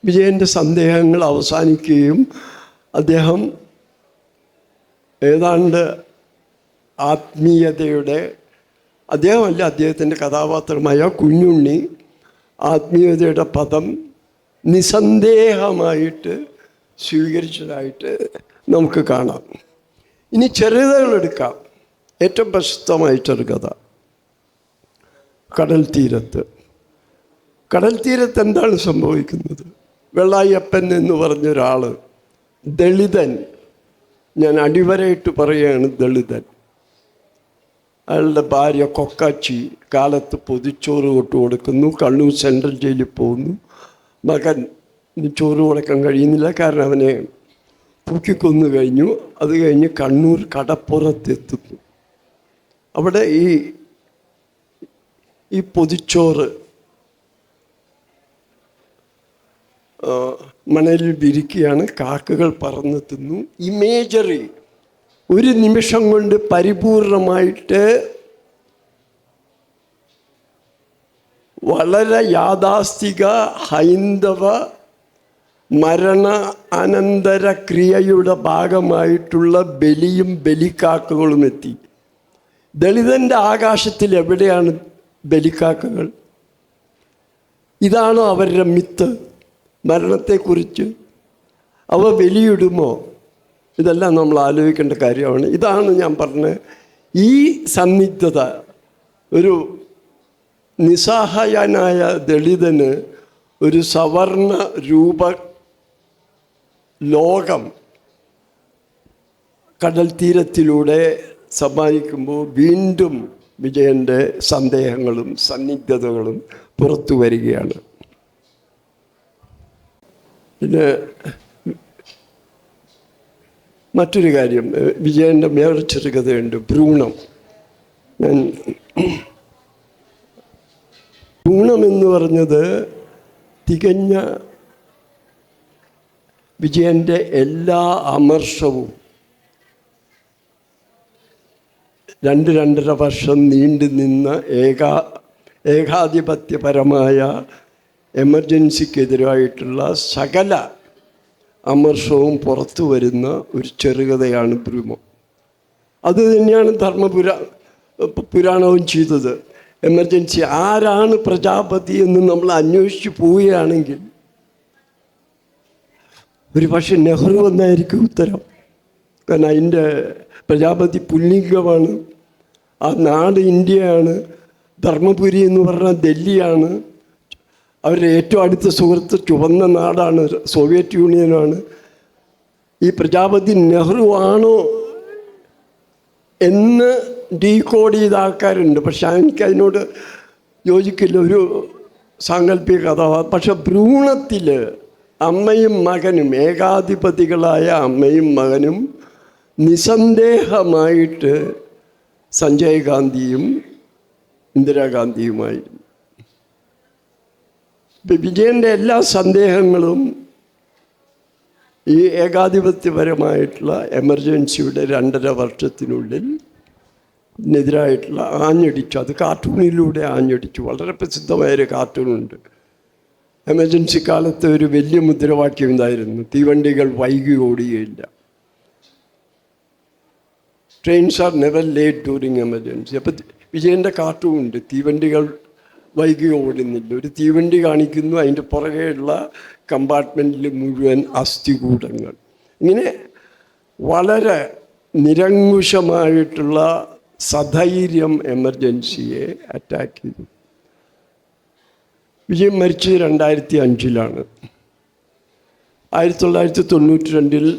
വിജയൻ്റെ സന്ദേഹങ്ങൾ അവസാനിക്കുകയും അദ്ദേഹം ഏതാണ്ട് ആത്മീയതയുടെ, അദ്ദേഹമല്ല അദ്ദേഹത്തിൻ്റെ കഥാപാത്രമായ കുഞ്ഞുണ്ണി ആത്മീയതയുടെ പദം നിസ്സന്ദേഹമായിട്ട് സ്വീകരിച്ചതായിട്ട് നമുക്ക് കാണാം. ഇനി ചെറുകഥകളെടുക്കാം. ഏറ്റവും പ്രശസ്തമായിട്ടൊരു കഥ കടൽ തീരത്ത്. കടൽ തീരത്ത് എന്താണ് സംഭവിക്കുന്നത്? വെള്ളായപ്പൻ എന്ന് പറഞ്ഞൊരാൾ, ദളിതൻ, ഞാൻ അടിവരയിട്ട് പറയുകയാണ്, ദളിതൻ. അയാളുടെ ഭാര്യ കൊക്കാച്ചി കാലത്ത് പൊതിച്ചോറ് കൊടുക്കുന്നു. കണ്ണൂർ സെൻട്രൽ ജയിലിൽ പോകുന്നു. മകൻ ചോറ് കൊടുക്കാൻ കഴിയുന്നില്ല, കാരണം അവനെ തൂക്കിക്കൊന്നു കഴിഞ്ഞു. അത് കഴിഞ്ഞ് കണ്ണൂർ കടപ്പുറത്തെത്തുന്നു. അവിടെ ഈ പൊതിച്ചോറ് മണലിൽ വിരിക്കുകയാണ്. കാക്കകൾ പറന്നെത്തുന്നു. ഇമേജറി ഒരു നിമിഷം കൊണ്ട് പരിപൂർണമായിട്ട് വളരെ യാഥാസ്ഥിക ഹൈന്ദവ മരണ അനന്തര ക്രിയയുടെ ഭാഗമായിട്ടുള്ള ബലിയും ബലിക്കാക്കകളും എത്തി. ദളിതൻ്റെ ആകാശത്തിൽ എവിടെയാണ് ബലിക്കാക്കകൾ? ഇതാണോ അവരുടെ മിത്ത്? മരണത്തെക്കുറിച്ച് അവ ബലിയിടുമോ? ഇതെല്ലാം നമ്മൾ ആലോചിക്കേണ്ട കാര്യമാണ്. ഇതാണ് ഞാൻ പറഞ്ഞത്, ഈ സന്നിഗ്ധത ഒരു നിസ്സഹായനായ ദളിതന് ഒരു സവർണ രൂപ ലോകം കടൽ തീരത്തിലൂടെ സമ്മാനിക്കുമ്പോൾ വീണ്ടും വിജയൻ്റെ സന്ദേഹങ്ങളും സന്നിഗ്ധതകളും പുറത്തു വരികയാണ്. പിന്നെ മറ്റൊരു കാര്യം, വിജയൻ്റെ വേറെ ചെറുകഥയുണ്ട്, ഭ്രൂണം. ഭ്രൂണം എന്ന് പറഞ്ഞത് തികഞ്ഞ വിജയൻ്റെ എല്ലാ അമർഷവും 2-2.5 വർഷം നീണ്ടു നിന്ന ഏകാധിപത്യപരമായ എമർജൻസിക്കെതിരായിട്ടുള്ള സകല അമർഷവും പുറത്തു വരുന്ന ഒരു ചെറുകഥയാണ് ഭ്രൂമം. അത് തന്നെയാണ് പുരാണവും ചെയ്തത്. എമർജൻസി ആരാണ് പ്രജാപതി എന്ന് നമ്മൾ അന്വേഷിച്ച് പോവുകയാണെങ്കിൽ ഒരു പക്ഷേ നെഹ്റു എന്നായിരിക്കും ഉത്തരം. കാരണം അതിൻ്റെ പ്രജാപതി പുല്ലിംഗമാണ്. ആ നാട് ഇന്ത്യയാണ്. ധർമ്മപുരി എന്ന് പറഞ്ഞാൽ ഡൽഹിയാണ്. അവരുടെ ഏറ്റവും അടുത്ത സുഹൃത്ത് ചുവന്ന നാടാണ്, സോവിയറ്റ് യൂണിയനാണ്. ഈ പ്രജാപതി നെഹ്റു ആണോ എന്ന് ഡീകോഡ് ചെയ്ത ആൾക്കാരുണ്ട്. പക്ഷെ എനിക്ക് അതിനോട് യോജിക്കില്ല, ഒരു സാങ്കല്പിക കഥാപാത്രം. പക്ഷെ ഭ്രൂണത്തിൽ അമ്മയും മകനും, ഏകാധിപതികളായ അമ്മയും മകനും നിസ്സന്ദേഹമായിട്ട് സഞ്ജയ് ഗാന്ധിയും ഇന്ദിരാഗാന്ധിയുമായിരുന്നു. വിജയൻ്റെ എല്ലാ സന്ദേഹങ്ങളും ഈ ഏകാധിപത്യപരമായിട്ടുള്ള എമർജൻസിയുടെ 2.5 വർഷത്തിനുള്ളിൽ നെതിരായിട്ടുള്ള ആഞ്ഞടിച്ചു. അത് കാർട്ടൂണിലൂടെ ആഞ്ഞടിച്ചു. വളരെ പ്രസിദ്ധമായൊരു കാർട്ടൂണുണ്ട്. എമർജൻസി കാലത്ത് ഒരു വലിയ മുദ്രാവാക്യം ഉണ്ടായിരുന്നു, തീവണ്ടികൾ വൈകി ഓടുകയില്ല. Trains are never late during emergency. അപ്പം വിജയൻ്റെ കാർട്ടൂണുണ്ട്, തീവണ്ടികൾ വൈകി ഓടുന്നില്ല. ഒരു തീവണ്ടി കാണിക്കുന്നു, അതിൻ്റെ പുറകെയുള്ള കമ്പാർട്ട്മെൻറ്റിൽ മുഴുവൻ അസ്ഥികൂടങ്ങൾ. ഇങ്ങനെ വളരെ നിരങ്കുശമായിട്ടുള്ള സധൈര്യം എമർജൻസിയെ അറ്റാക്ക് ചെയ്തു. വിജയൻ മരിച്ചത് 2005 1992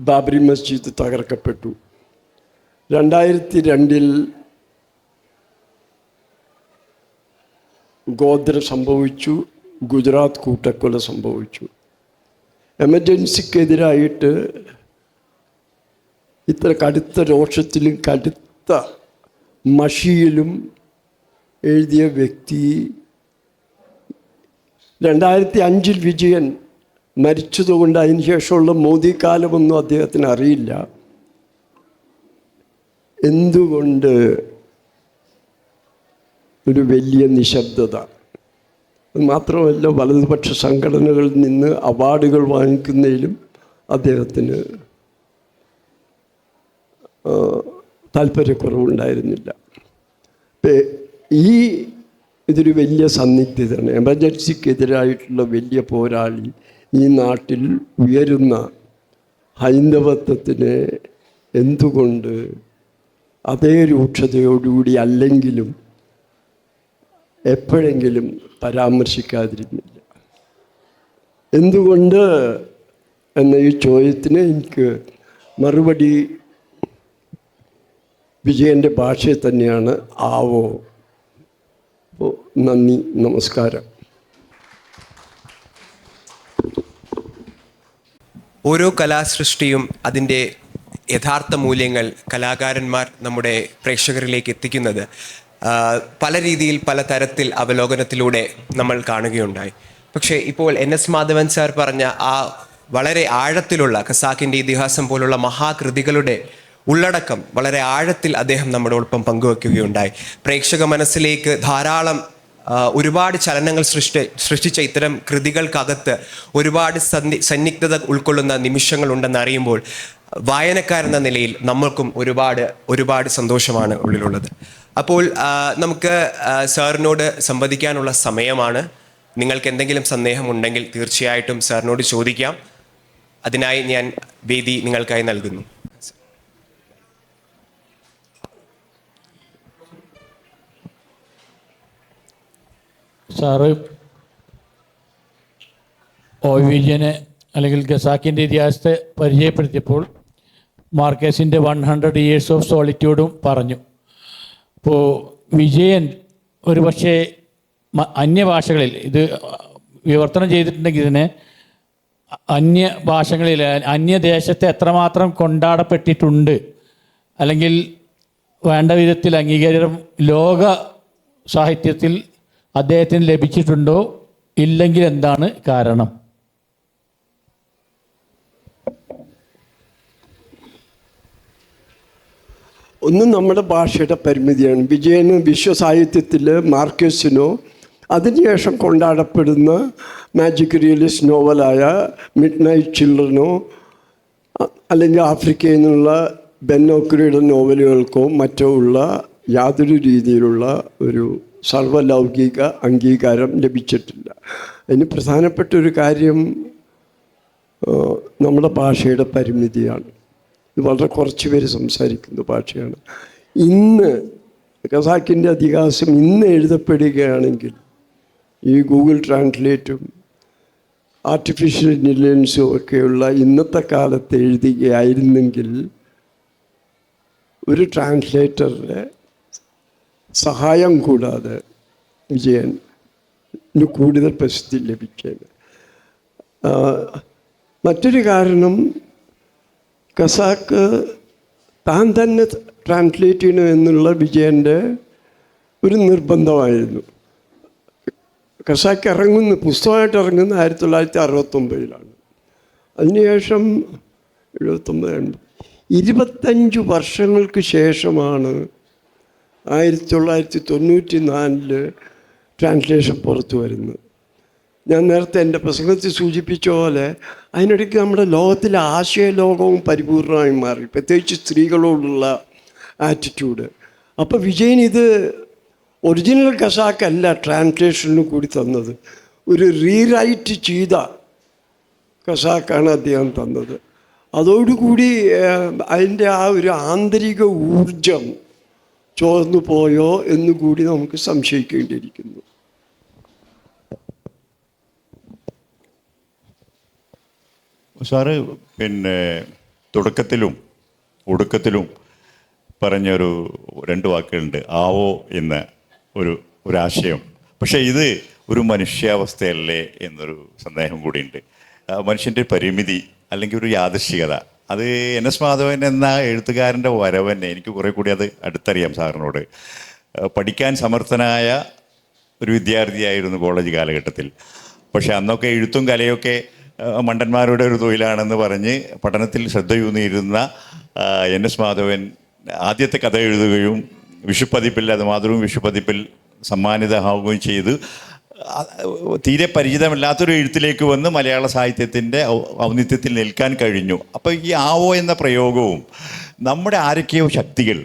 ബാബറി മസ്ജിദ് തകർക്കപ്പെട്ടു. 2002 ഗോദ്ര സംഭവിച്ചു, ഗുജറാത്ത് കൂട്ടക്കൊല സംഭവിച്ചു. എമർജൻസിക്കെതിരായിട്ട് ഇത്ര കടുത്ത രോഷത്തിലും കടുത്ത മഷിയിലും എഴുതിയ വ്യക്തി 2005 വിജയൻ മരിച്ചതുകൊണ്ട് അതിന് ശേഷമുള്ള മോദി കാലമൊന്നും അദ്ദേഹത്തിന് അറിയില്ല. എന്തുകൊണ്ട് ഒരു വലിയ നിശബ്ദത? മാത്രമല്ല, വലതുപക്ഷ സംഘടനകളിൽ നിന്ന് അവാർഡുകൾ വാങ്ങിക്കുന്നതിലും അദ്ദേഹത്തിന് താല്പര്യക്കുറവുണ്ടായിരുന്നില്ല. ഇതൊരു വലിയ സന്നിഗ്ധതയാണ്. എമർജൻസിക്കെതിരായിട്ടുള്ള വലിയ പോരാളി ഈ നാട്ടിൽ ഉയരുന്ന ഹൈന്ദവത്വത്തിനെ എന്തുകൊണ്ട് അതേ രൂക്ഷതയോടുകൂടി അല്ലെങ്കിലും എപ്പോഴെങ്കിലും പരാമർശിക്കാതിരുന്നില്ല? എന്തുകൊണ്ട് എന്ന ഈ ചോദ്യത്തിന് എനിക്ക് മറുപടി വിജയൻ്റെ ഭാഷയിൽ തന്നെയാണ്. ആവോ. അപ്പോൾ നന്ദി, നമസ്കാരം. ഓരോ കലാസൃഷ്ടിയും അതിൻ്റെ യഥാർത്ഥ മൂല്യങ്ങൾ കലാകാരന്മാർ നമ്മുടെ പ്രേക്ഷകരിലേക്ക് എത്തിക്കുന്നത് പല രീതിയിൽ പല തരത്തിൽ അവലോകനത്തിലൂടെ നമ്മൾ കാണുകയുണ്ടായി. പക്ഷേ ഇപ്പോൾ NS മാധവൻ സാർ പറഞ്ഞ ആ വളരെ ആഴത്തിലുള്ള ഖസാക്കിൻ്റെ ഇതിഹാസം പോലുള്ള മഹാകൃതികളുടെ ഉള്ളടക്കം വളരെ ആഴത്തിൽ അദ്ദേഹം നമ്മളോടൊപ്പം പങ്കുവെക്കുകയുണ്ടായി. പ്രേക്ഷക മനസ്സിലേക്ക് ധാരാളം ഒരുപാട് ചലനങ്ങൾ സൃഷ്ടിച്ച ഇത്തരം കൃതികൾക്കകത്ത് ഒരുപാട് സന്നിഗ്ധത ഉൾക്കൊള്ളുന്ന നിമിഷങ്ങളുണ്ടെന്ന് അറിയുമ്പോൾ വായനക്കാരെന്ന നിലയിൽ നമ്മൾക്കും ഒരുപാട് സന്തോഷമാണ് ഉള്ളിലുള്ളത്. അപ്പോൾ നമുക്ക് സാറിനോട് സംവദിക്കാനുള്ള സമയമാണ്. നിങ്ങൾക്ക് എന്തെങ്കിലും സന്ദേഹമുണ്ടെങ്കിൽ തീർച്ചയായിട്ടും സാറിനോട് ചോദിക്കാം. അതിനായി ഞാൻ വേദി നിങ്ങൾക്കായി നൽകുന്നു. സാറ് വിജയനെ അല്ലെങ്കിൽ ഖസാക്കിൻ്റെ ഇതിഹാസത്തെ പരിചയപ്പെടുത്തിയപ്പോൾ മാർക്കേസിൻ്റെ 100 Years of Solitude പറഞ്ഞു. അപ്പോൾ വിജയൻ ഒരു പക്ഷേ അന്യഭാഷകളിൽ ഇത് വിവർത്തനം ചെയ്തിട്ടുണ്ടെങ്കിൽ ഇതിനെ അന്യഭാഷകളിൽ അന്യദേശത്തെ എത്രമാത്രം കൊണ്ടാടപ്പെട്ടിട്ടുണ്ട് അല്ലെങ്കിൽ വേണ്ട വിധത്തിൽ അംഗീകാരം ലോക സാഹിത്യത്തിൽ അദ്ദേഹത്തിന് ലഭിച്ചിട്ടുണ്ടോ, ഇല്ലെങ്കിൽ എന്താണ് കാരണം? ഒന്ന് നമ്മുടെ ഭാഷയുടെ പരിമിതിയാണ്. വിജയന് വിശ്വസാഹിത്യത്തിൽ മാർക്കേസിനോ അതിനുശേഷം കൊണ്ടാടപ്പെടുന്ന മാജിക് റിയലിസ്റ്റ് നോവലായ മിഡ് നൈറ്റ് ചിൽഡ്രനോ അല്ലെങ്കിൽ ആഫ്രിക്കയിൽ നിന്നുള്ള ബെന്നോക്കുരിയുടെ നോവലുകൾക്കോ മറ്റോ ഉള്ള യാതൊരു രീതിയിലുള്ള ഒരു സർവലൗകിക അംഗീകാരം ലഭിച്ചിട്ടില്ല. അതിന് പ്രധാനപ്പെട്ട ഒരു കാര്യം നമ്മുടെ ഭാഷയുടെ പരിമിതിയാണ്. ഇത് വളരെ കുറച്ച് പേര് സംസാരിക്കുന്ന ഭാഷയാണ്. ഇന്ന് ഖസാക്കിൻ്റെ ഇതിഹാസം ഇന്ന് എഴുതപ്പെടുകയാണെങ്കിൽ ഈ ഗൂഗിൾ ട്രാൻസ്ലേറ്റും ആർട്ടിഫിഷ്യൽ ഇൻ്റലിജൻസും ഒക്കെയുള്ള ഇന്നത്തെ കാലത്ത് എഴുതുകയായിരുന്നെങ്കിൽ ഒരു ട്രാൻസ്ലേറ്ററുടെ സഹായം കൂടാതെ വിജയന് കൂടുതൽ പ്രസിദ്ധി ലഭിച്ചത്. മറ്റൊരു കാരണം ഖസാക്ക് താൻ തന്നെ ട്രാൻസ്ലേറ്റ് ചെയ്യണം എന്നുള്ള വിജയൻ്റെ ഒരു നിർബന്ധമായിരുന്നു. ഖസാക്ക് പുസ്തകമായിട്ട് ഇറങ്ങുന്ന 1969 അതിനുശേഷം 79 25 വർഷങ്ങൾക്ക് ശേഷമാണ് 1994 ട്രാൻസ്ലേഷൻ പുറത്തു വരുന്നത്. ഞാൻ നേരത്തെ എൻ്റെ പ്രസംഗത്തിൽ സൂചിപ്പിച്ച പോലെ അതിനിടയ്ക്ക് നമ്മുടെ ലോകത്തിലെ ആശയലോകവും പരിപൂർണമായി മാറി, പ്രത്യേകിച്ച് സ്ത്രീകളോടുള്ള ആറ്റിറ്റ്യൂഡ്. അപ്പോൾ വിജയൻ ഇത് ഒറിജിനൽ ഖസാക്കല്ല ട്രാൻസ്ലേഷനിൽ കൂടി തന്നത്, ഒരു റീറൈറ്റ് ചെയ്ത ഖസാക്കാണ് അദ്ദേഹം തന്നത്. അതോടുകൂടി അതിൻ്റെ ആ ഒരു ആന്തരിക ഊർജം ചോർന്നു പോയോ എന്നുകൂടി നമുക്ക് സംശയിക്കേണ്ടിയിരിക്കുന്നു. സാറ് പിന്നെ തുടക്കത്തിലും ഒടുക്കത്തിലും പറഞ്ഞൊരു 2 വാക്കുകളുണ്ട്, ആവോ എന്ന ഒരാശയം. പക്ഷേ ഇത് ഒരു മനുഷ്യാവസ്ഥയല്ലേ എന്നൊരു സന്ദേഹം കൂടിയുണ്ട്. മനുഷ്യൻ്റെ പരിമിതി അല്ലെങ്കിൽ ഒരു യാദൃശ്ചികത, അത് NS മാധവൻ എന്ന എഴുത്തുകാരൻ്റെ വരവന്നെ എനിക്ക് കുറേ കൂടി അത് അടുത്തറിയാം സാറിനോട്. പഠിക്കാൻ സമർത്ഥനായ ഒരു വിദ്യാർത്ഥിയായിരുന്നു കോളേജ് കാലഘട്ടത്തിൽ. പക്ഷെ അന്നൊക്കെ എഴുത്തും കലയൊക്കെ മണ്ടന്മാരുടെ ഒരു തൊഴിലാണെന്ന് പറഞ്ഞ് പഠനത്തിൽ ശ്രദ്ധയൂന്നിയിരുന്ന NS മാധവൻ ആദ്യത്തെ കഥ എഴുതുകയും വിഷുപ്പതിപ്പിൽ, അത് മാതൃവും വിഷുപ്പതിപ്പിൽ സമ്മാനിതമാവുകയും ചെയ്ത് തീരെ പരിചിതമല്ലാത്തൊരു എഴുത്തിലേക്ക് വന്ന് മലയാള സാഹിത്യത്തിൻ്റെ ഔന്നിത്യത്തിൽ നിൽക്കാൻ കഴിഞ്ഞു. അപ്പോൾ ഈ ആവോ എന്ന പ്രയോഗവും നമ്മുടെ ആരൊക്കെയോ ശക്തികൾ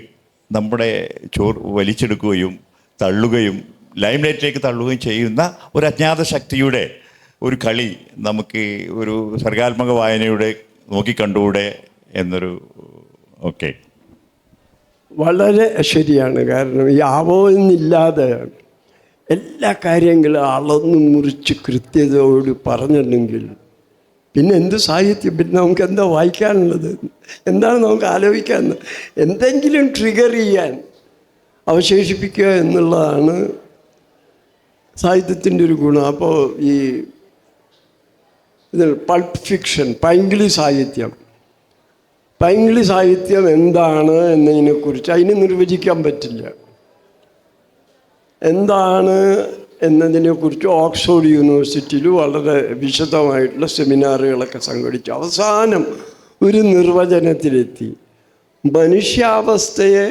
നമ്മുടെ വലിച്ചെടുക്കുകയും തള്ളുകയും ലൈംലൈറ്റിലേക്ക് തള്ളുകയും ചെയ്യുന്ന ഒരു അജ്ഞാത ശക്തിയുടെ ഒരു കളി നമുക്ക് ഒരു സർഗാത്മക വായനയുടെ നോക്കിക്കണ്ടുകൂടെ എന്നൊരു ഓക്കെ. വളരെ ശരിയാണ്. കാരണം ഈ ആവോ എന്നില്ലാതെ എല്ലാ കാര്യങ്ങളും അളന്ന് മുറിച്ച് കൃത്യതയോട് പറഞ്ഞിട്ടുണ്ടെങ്കിൽ പിന്നെ എന്ത് സാഹിത്യം, പിന്നെ നമുക്ക് എന്താ വായിക്കാനുള്ളത്, എന്താണ് നമുക്ക് ആലോചിക്കാനുള്ളത്? എന്തെങ്കിലും ട്രിഗർ ചെയ്യാൻ അവശേഷിപ്പിക്കുക എന്നുള്ളതാണ് സാഹിത്യത്തിൻ്റെ ഒരു ഗുണം. അപ്പോൾ ഈ പൾപ്പ് ഫിക്ഷൻ, പൈങ്കിളി സാഹിത്യം എന്താണ് എന്നതിനെക്കുറിച്ച് അതിന് നിർവചിക്കാൻ പറ്റില്ല. എന്താണ് എന്നതിനെക്കുറിച്ച് ഓക്സ്ഫോർഡ് യൂണിവേഴ്സിറ്റിയിൽ വളരെ വിശദമായിട്ടുള്ള സെമിനാറുകളൊക്കെ സംഘടിച്ചു. അവസാനം ഒരു നിർവചനത്തിലെത്തി. മനുഷ്യാവസ്ഥയെ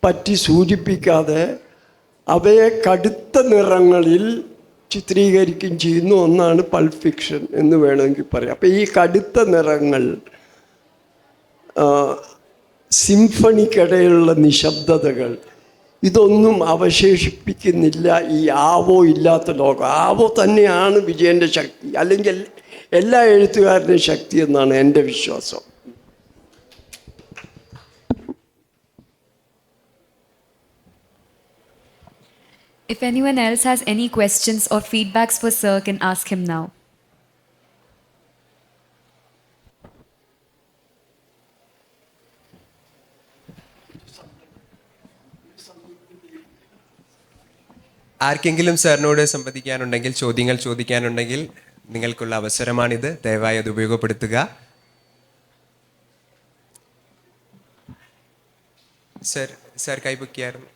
പറ്റി സൂചിപ്പിക്കാതെ അവയെ കടുത്ത നിറങ്ങളിൽ ചിത്രീകരിക്കുകയും ചെയ്യുന്ന ഒന്നാണ് പൾപ്പ് ഫിക്ഷൻ എന്ന് വേണമെങ്കിൽ പറയാം. അപ്പോൾ ഈ കടുത്ത നിറങ്ങൾ, സിംഫണിക്കിടയിലുള്ള നിശബ്ദതകൾ, ഇതൊന്നും അവശേഷിപ്പിക്കുന്നില്ല ഈ ആവോ ഇല്ലാത്ത ലോകം. ആവോ തന്നെയാണ് വിജയൻ്റെ ശക്തി, അല്ലെങ്കിൽ എല്ലാ എഴുത്തുകാരുടെയും ശക്തി എന്നാണ് എൻ്റെ വിശ്വാസം. If anyone else has any questions or feedbacks for Sir, can ask him now. ആർക്കെങ്കിലും സാറിനോട് സംവദിക്കാനുണ്ടെങ്കിൽ, ചോദ്യങ്ങൾ ചോദിക്കാനുണ്ടെങ്കിൽ നിങ്ങൾക്കുള്ള അവസരമാണിത്. ദയവായി അത് ഉപയോഗപ്പെടുത്തുക. സാർ കൈപൊക്കിയായിരുന്നു.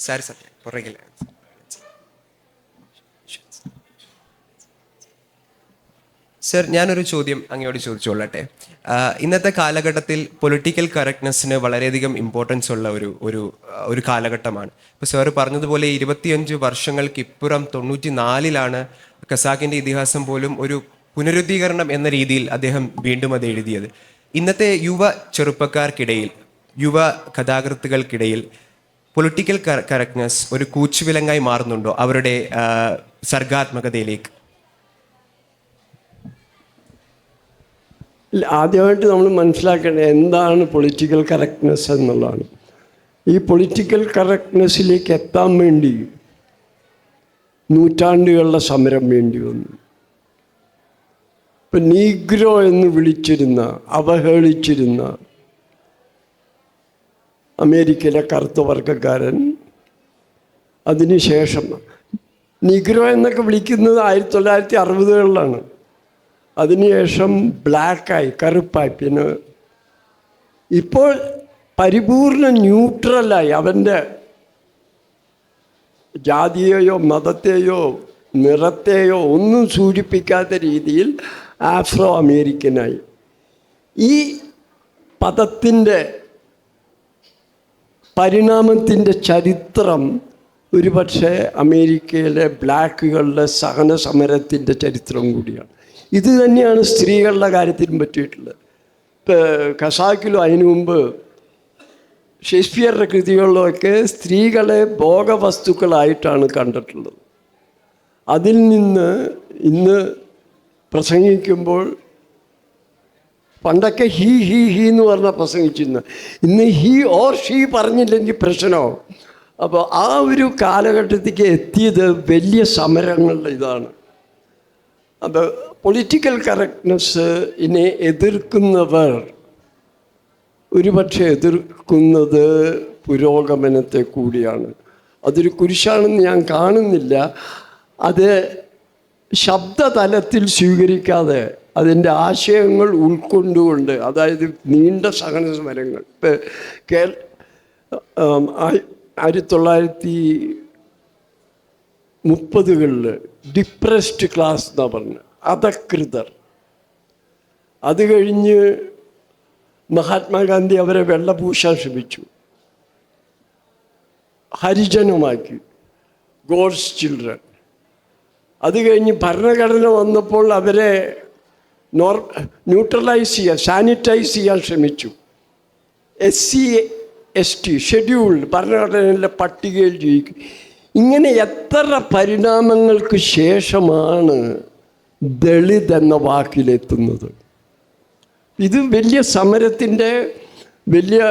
സാർ പുറകിൽ. സർ, ഞാനൊരു ചോദ്യം അങ്ങയോട് ചോദിച്ചോളട്ടെ. ഇന്നത്തെ കാലഘട്ടത്തിൽ പൊളിറ്റിക്കൽ കറക്റ്റ്നെസ്സിന് വളരെയധികം ഇമ്പോർട്ടൻസ് ഉള്ള ഒരു കാലഘട്ടമാണ്. ഇപ്പോൾ സാറ് പറഞ്ഞതുപോലെ 25 വർഷങ്ങൾക്കിപ്പുറം 94-ലാണ് ഖസാക്കിൻ്റെ ഇതിഹാസം പോലും ഒരു പുനരുദ്ധീകരണം എന്ന രീതിയിൽ അദ്ദേഹം വീണ്ടും അത് എഴുതിയത്. ഇന്നത്തെ യുവ ചെറുപ്പക്കാർക്കിടയിൽ, യുവ കഥാകൃത്തുക്കൾക്കിടയിൽ പൊളിറ്റിക്കൽ കറക്റ്റ്നെസ് ഒരു കൂച്ചുവിലങ്ങായി മാറുന്നുണ്ടോ അവരുടെ സർഗാത്മകതയിലേക്ക്? ആദ്യമായിട്ട് നമ്മൾ മനസ്സിലാക്കേണ്ടത് എന്താണ് പൊളിറ്റിക്കൽ കറക്റ്റ്നെസ് എന്നുള്ളതാണ്. ഈ പൊളിറ്റിക്കൽ കറക്റ്റ്നെസ്സിലേക്ക് എത്താൻ വേണ്ടി നൂറ്റാണ്ടുകളുടെ സമരം വേണ്ടി വന്നു. ഇപ്പം നീഗ്രോ എന്ന് വിളിച്ചിരുന്ന, അവഹേളിച്ചിരുന്ന അമേരിക്കയിലെ കറുത്ത വർഗ്ഗക്കാരൻ, അതിനുശേഷം നീഗ്രോ എന്നൊക്കെ വിളിക്കുന്നത് 1960-കളിലാണ്. അതിനുശേഷം ബ്ലാക്കായി, കറുപ്പായി, പിന്നെ ഇപ്പോൾ പരിപൂർണ ന്യൂട്രലായി, അവൻ്റെ ജാതിയെയോ മതത്തെയോ നിറത്തെയോ ഒന്നും സൂചിപ്പിക്കാത്ത രീതിയിൽ ആഫ്രോ അമേരിക്കനായി. ഈ പദത്തിൻ്റെ പരിണാമത്തിൻ്റെ ചരിത്രം ഒരുപക്ഷെ അമേരിക്കയിലെ ബ്ലാക്കുകളുടെ സഹന സമരത്തിൻ്റെ ചരിത്രം കൂടിയാണ്. ഇത് തന്നെയാണ് സ്ത്രീകളുടെ കാര്യത്തിലും പറ്റിയിട്ടുള്ളത്. ഇപ്പോൾ ഖസാക്കിലും അതിനു മുമ്പ് ഷേക്സ്പിയറുടെ കൃതികളിലൊക്കെ സ്ത്രീകളെ ഭോഗവസ്തുക്കളായിട്ടാണ് കണ്ടിട്ടുള്ളത്. അതിൽ നിന്ന് ഇന്ന് പ്രസംഗിക്കുമ്പോൾ പണ്ടൊക്കെ ഹീ എന്ന് പറഞ്ഞാൽ പ്രസംഗിച്ചിരുന്നു. ഇന്ന് ഹീ ഓർ ഷീ പറഞ്ഞില്ലെങ്കിൽ പ്രശ്നമാവും. അപ്പോൾ ആ ഒരു കാലഘട്ടത്തേക്ക് എത്തിയത് വലിയ സമരങ്ങളുടെ ഇതാണ്. അപ്പോൾ പൊളിറ്റിക്കൽ കറക്റ്റ്നെസ്സിനെ എതിർക്കുന്നവർ ഒരുപക്ഷെ എതിർക്കുന്നത് പുരോഗമനത്തെ കൂടിയാണ്. അതൊരു കുരിശാണെന്ന് ഞാൻ കാണുന്നില്ല. അത് ശബ്ദതലത്തിൽ സ്വീകരിക്കാതെ അതിൻ്റെ ആശയങ്ങൾ ഉൾക്കൊണ്ടുകൊണ്ട്, അതായത് നീണ്ട സഹന സമരങ്ങൾ. ഇപ്പോൾ 1930കളിൽ ഡിപ്രസ്ഡ് ക്ലാസ് എന്നാണ് പറഞ്ഞത്, അധകൃതർ. അത് കഴിഞ്ഞ് മഹാത്മാഗാന്ധി അവരെ വെള്ളപൂശാൻ ശ്രമിച്ചു, ഹരിജനമാക്കി, ഗോഡ്സ് ചിൽഡ്രൻ. അത് കഴിഞ്ഞ് ഭരണഘടന വന്നപ്പോൾ അവരെ ന്യൂട്രലൈസ് ചെയ്യാൻ, സാനിറ്റൈസ് ചെയ്യാൻ ശ്രമിച്ചു. SC/ST ഷെഡ്യൂൾഡ് ഭരണഘടനയിലെ പട്ടികയിൽ ജയിക്കും. ഇങ്ങനെ എത്ര പരിണാമങ്ങൾക്ക് ശേഷമാണ് ദളിത് എന്ന വാക്കിലെത്തുന്നത്. ഇത് വലിയ സമരത്തിൻ്റെ വലിയ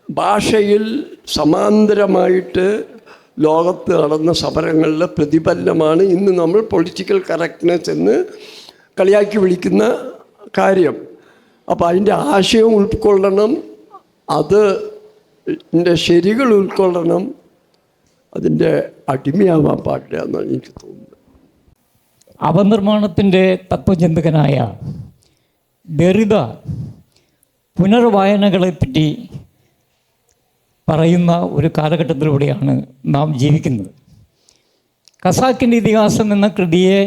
ഭാഷയിൽ സമാന്തരമായിട്ട് ലോകത്ത് നടന്ന സമരങ്ങളുടെ പ്രതിഫലനമാണ് ഇന്ന് നമ്മൾ പൊളിറ്റിക്കൽ കറക്റ്റ്നെസ് എന്ന് കളിയാക്കി വിളിക്കുന്ന കാര്യം. അപ്പോൾ അതിൻ്റെ ആശയം ഉൾക്കൊള്ളണം, അതിൻ്റെ ശരികൾ ഉൾക്കൊള്ളണം, അതിൻ്റെ അടിമയാവാൻ പാടില്ല എന്നാണ് എനിക്ക് തോന്നുന്നത്. അവനിർമ്മാണത്തിൻ്റെ തത്വചിന്തകനായ ദെറിദ പുനർവായനകളെപ്പറ്റി പറയുന്ന ഒരു കാലഘട്ടത്തിലൂടെയാണ് നാം ജീവിക്കുന്നത്. ഖസാക്കിൻ്റെ ഇതിഹാസം എന്ന കൃതിയെ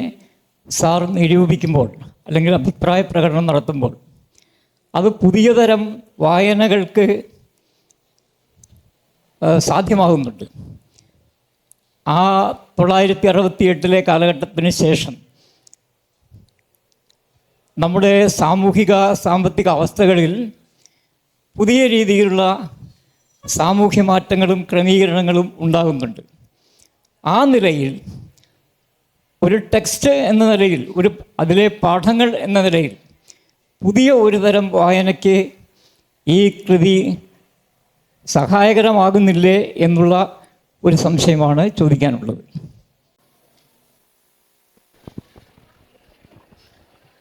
സാർ നിരൂപിക്കുമ്പോൾ അല്ലെങ്കിൽ അഭിപ്രായ പ്രകടനം നടത്തുമ്പോൾ അത് പുതിയ തരം വായനകൾക്ക് സാധ്യമാകുന്നുണ്ട്. ആ 1968 കാലഘട്ടത്തിന് ശേഷം നമ്മുടെ സാമൂഹിക സാമ്പത്തിക അവസ്ഥകളിൽ പുതിയ രീതിയിലുള്ള സാമൂഹ്യ മാറ്റങ്ങളും ക്രമീകരണങ്ങളും ഉണ്ടാകുന്നുണ്ട്. ആ നിലയിൽ ഒരു ടെക്സ്റ്റ് എന്ന നിലയിൽ, അതിലെ പാഠങ്ങൾ എന്ന നിലയിൽ പുതിയ ഒരു തരം വായനയ്ക്ക് ഈ കൃതി സഹായകരമാകുന്നില്ലേ എന്നുള്ള ഒരു സംശയമാണ് ചോദിക്കാനുള്ളത്.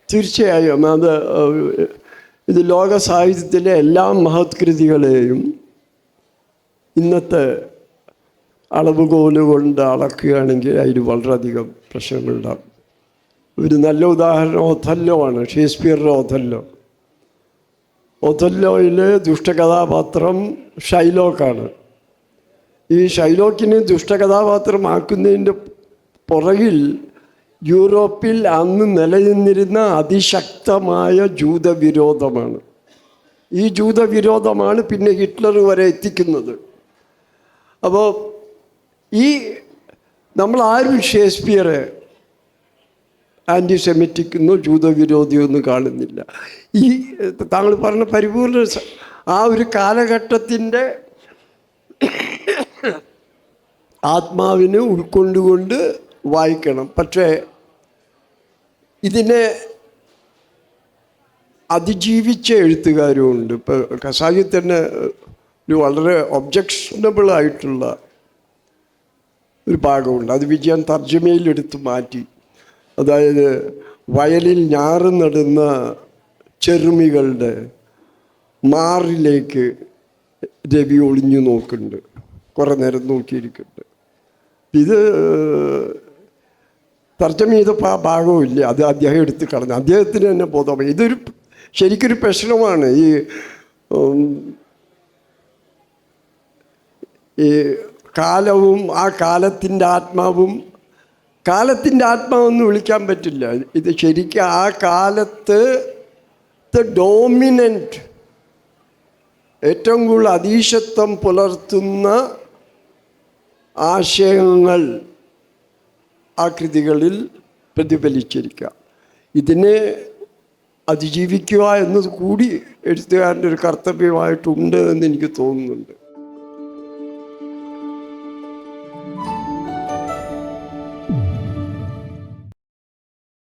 തീർച്ചയായും ഇത് ലോക സാഹിത്യത്തിലെ എല്ലാ മഹത്കൃതികളെയും ഇന്നത്തെ അളവുകോല് കൊണ്ട് അളക്കുകയാണെങ്കിൽ അതിന് വളരെയധികം പ്രശ്നങ്ങളുണ്ടാകും. ഒരു നല്ല ഉദാഹരണം ഒഥല്ലോ ആണ്, ഷേക്സ്പിയറുടെ ഒഥല്ലോ. ഒഥല്ലോയിൽ ദുഷ്ടകഥാപാത്രം ഷൈലോക്കാണ്. ഈ ഷൈലോക്കിനെ ദുഷ്ടകഥാപാത്രമാക്കുന്നതിൻ്റെ പുറകിൽ യൂറോപ്പിൽ അന്ന് നിലനിന്നിരുന്ന അതിശക്തമായ ജൂതവിരോധമാണ്. ഈ ജൂതവിരോധമാണ് പിന്നെ ഹിറ്റ്ലർ വരെ എത്തിക്കുന്നത്. അപ്പോൾ നമ്മളാരും ഷേക്സ്പിയറെ ആൻറ്റിസെമിറ്റിക്കെന്നോ ജൂതവിരോധിയൊന്നും കാണുന്നില്ല. ഈ താങ്കൾ പറഞ്ഞ പരിപൂർണ ആ ഒരു കാലഘട്ടത്തിൻ്റെ ആത്മാവിനെ ഉൾക്കൊണ്ടുകൊണ്ട് വായിക്കണം. പക്ഷേ ഇതിനെ അതിജീവിച്ച എഴുത്തുകാരുമുണ്ട്. ഇപ്പോൾ ഖസാക്കി തന്നെ ഒരു വളരെ ഒബ്ജക്ഷനബിളായിട്ടുള്ള ഒരു ഭാഗമുണ്ട്. അത് വിജയൻ തർജ്ജമയിലെടുത്ത് മാറ്റി. അതായത് വയലിൽ ഞാറ് നടുന്ന ചെറുമികളുടെ മാറിലേക്ക് രവി ഒളിഞ്ഞു നോക്കുന്നുണ്ട്, കുറേ നേരം നോക്കിയിരിക്കുന്നുണ്ട്. ഇത് തർജ്ജമ ചെയ്തപ്പോൾ ആ ഭാഗവുമില്ല, അത് അദ്ദേഹം എടുത്ത് കളഞ്ഞു. അദ്ദേഹത്തിന് തന്നെ ബോധമായി. ഇതൊരു ശരിക്കൊരു പ്രശ്നമാണ്. ഈ കാലവും ആ കാലത്തിൻ്റെ ആത്മാവും, കാലത്തിൻ്റെ ആത്മാവെന്ന് വിളിക്കാൻ പറ്റില്ല. ഇത് ശരിക്കും ആ കാലത്ത് ഡോമിനൻ്റ്, ഏറ്റവും കൂടുതൽ അതീശത്വം പുലർത്തുന്ന ആശയങ്ങൾ ആ കൃതികളിൽ പ്രതിഫലിച്ചിരിക്കുക. ഇതിനെ അതിജീവിക്കുക എന്നത് കൂടി എഴുത്തുകാരൻ്റെ ഒരു കർത്തവ്യമായിട്ടുണ്ട് എന്ന് എനിക്ക് തോന്നുന്നുണ്ട്.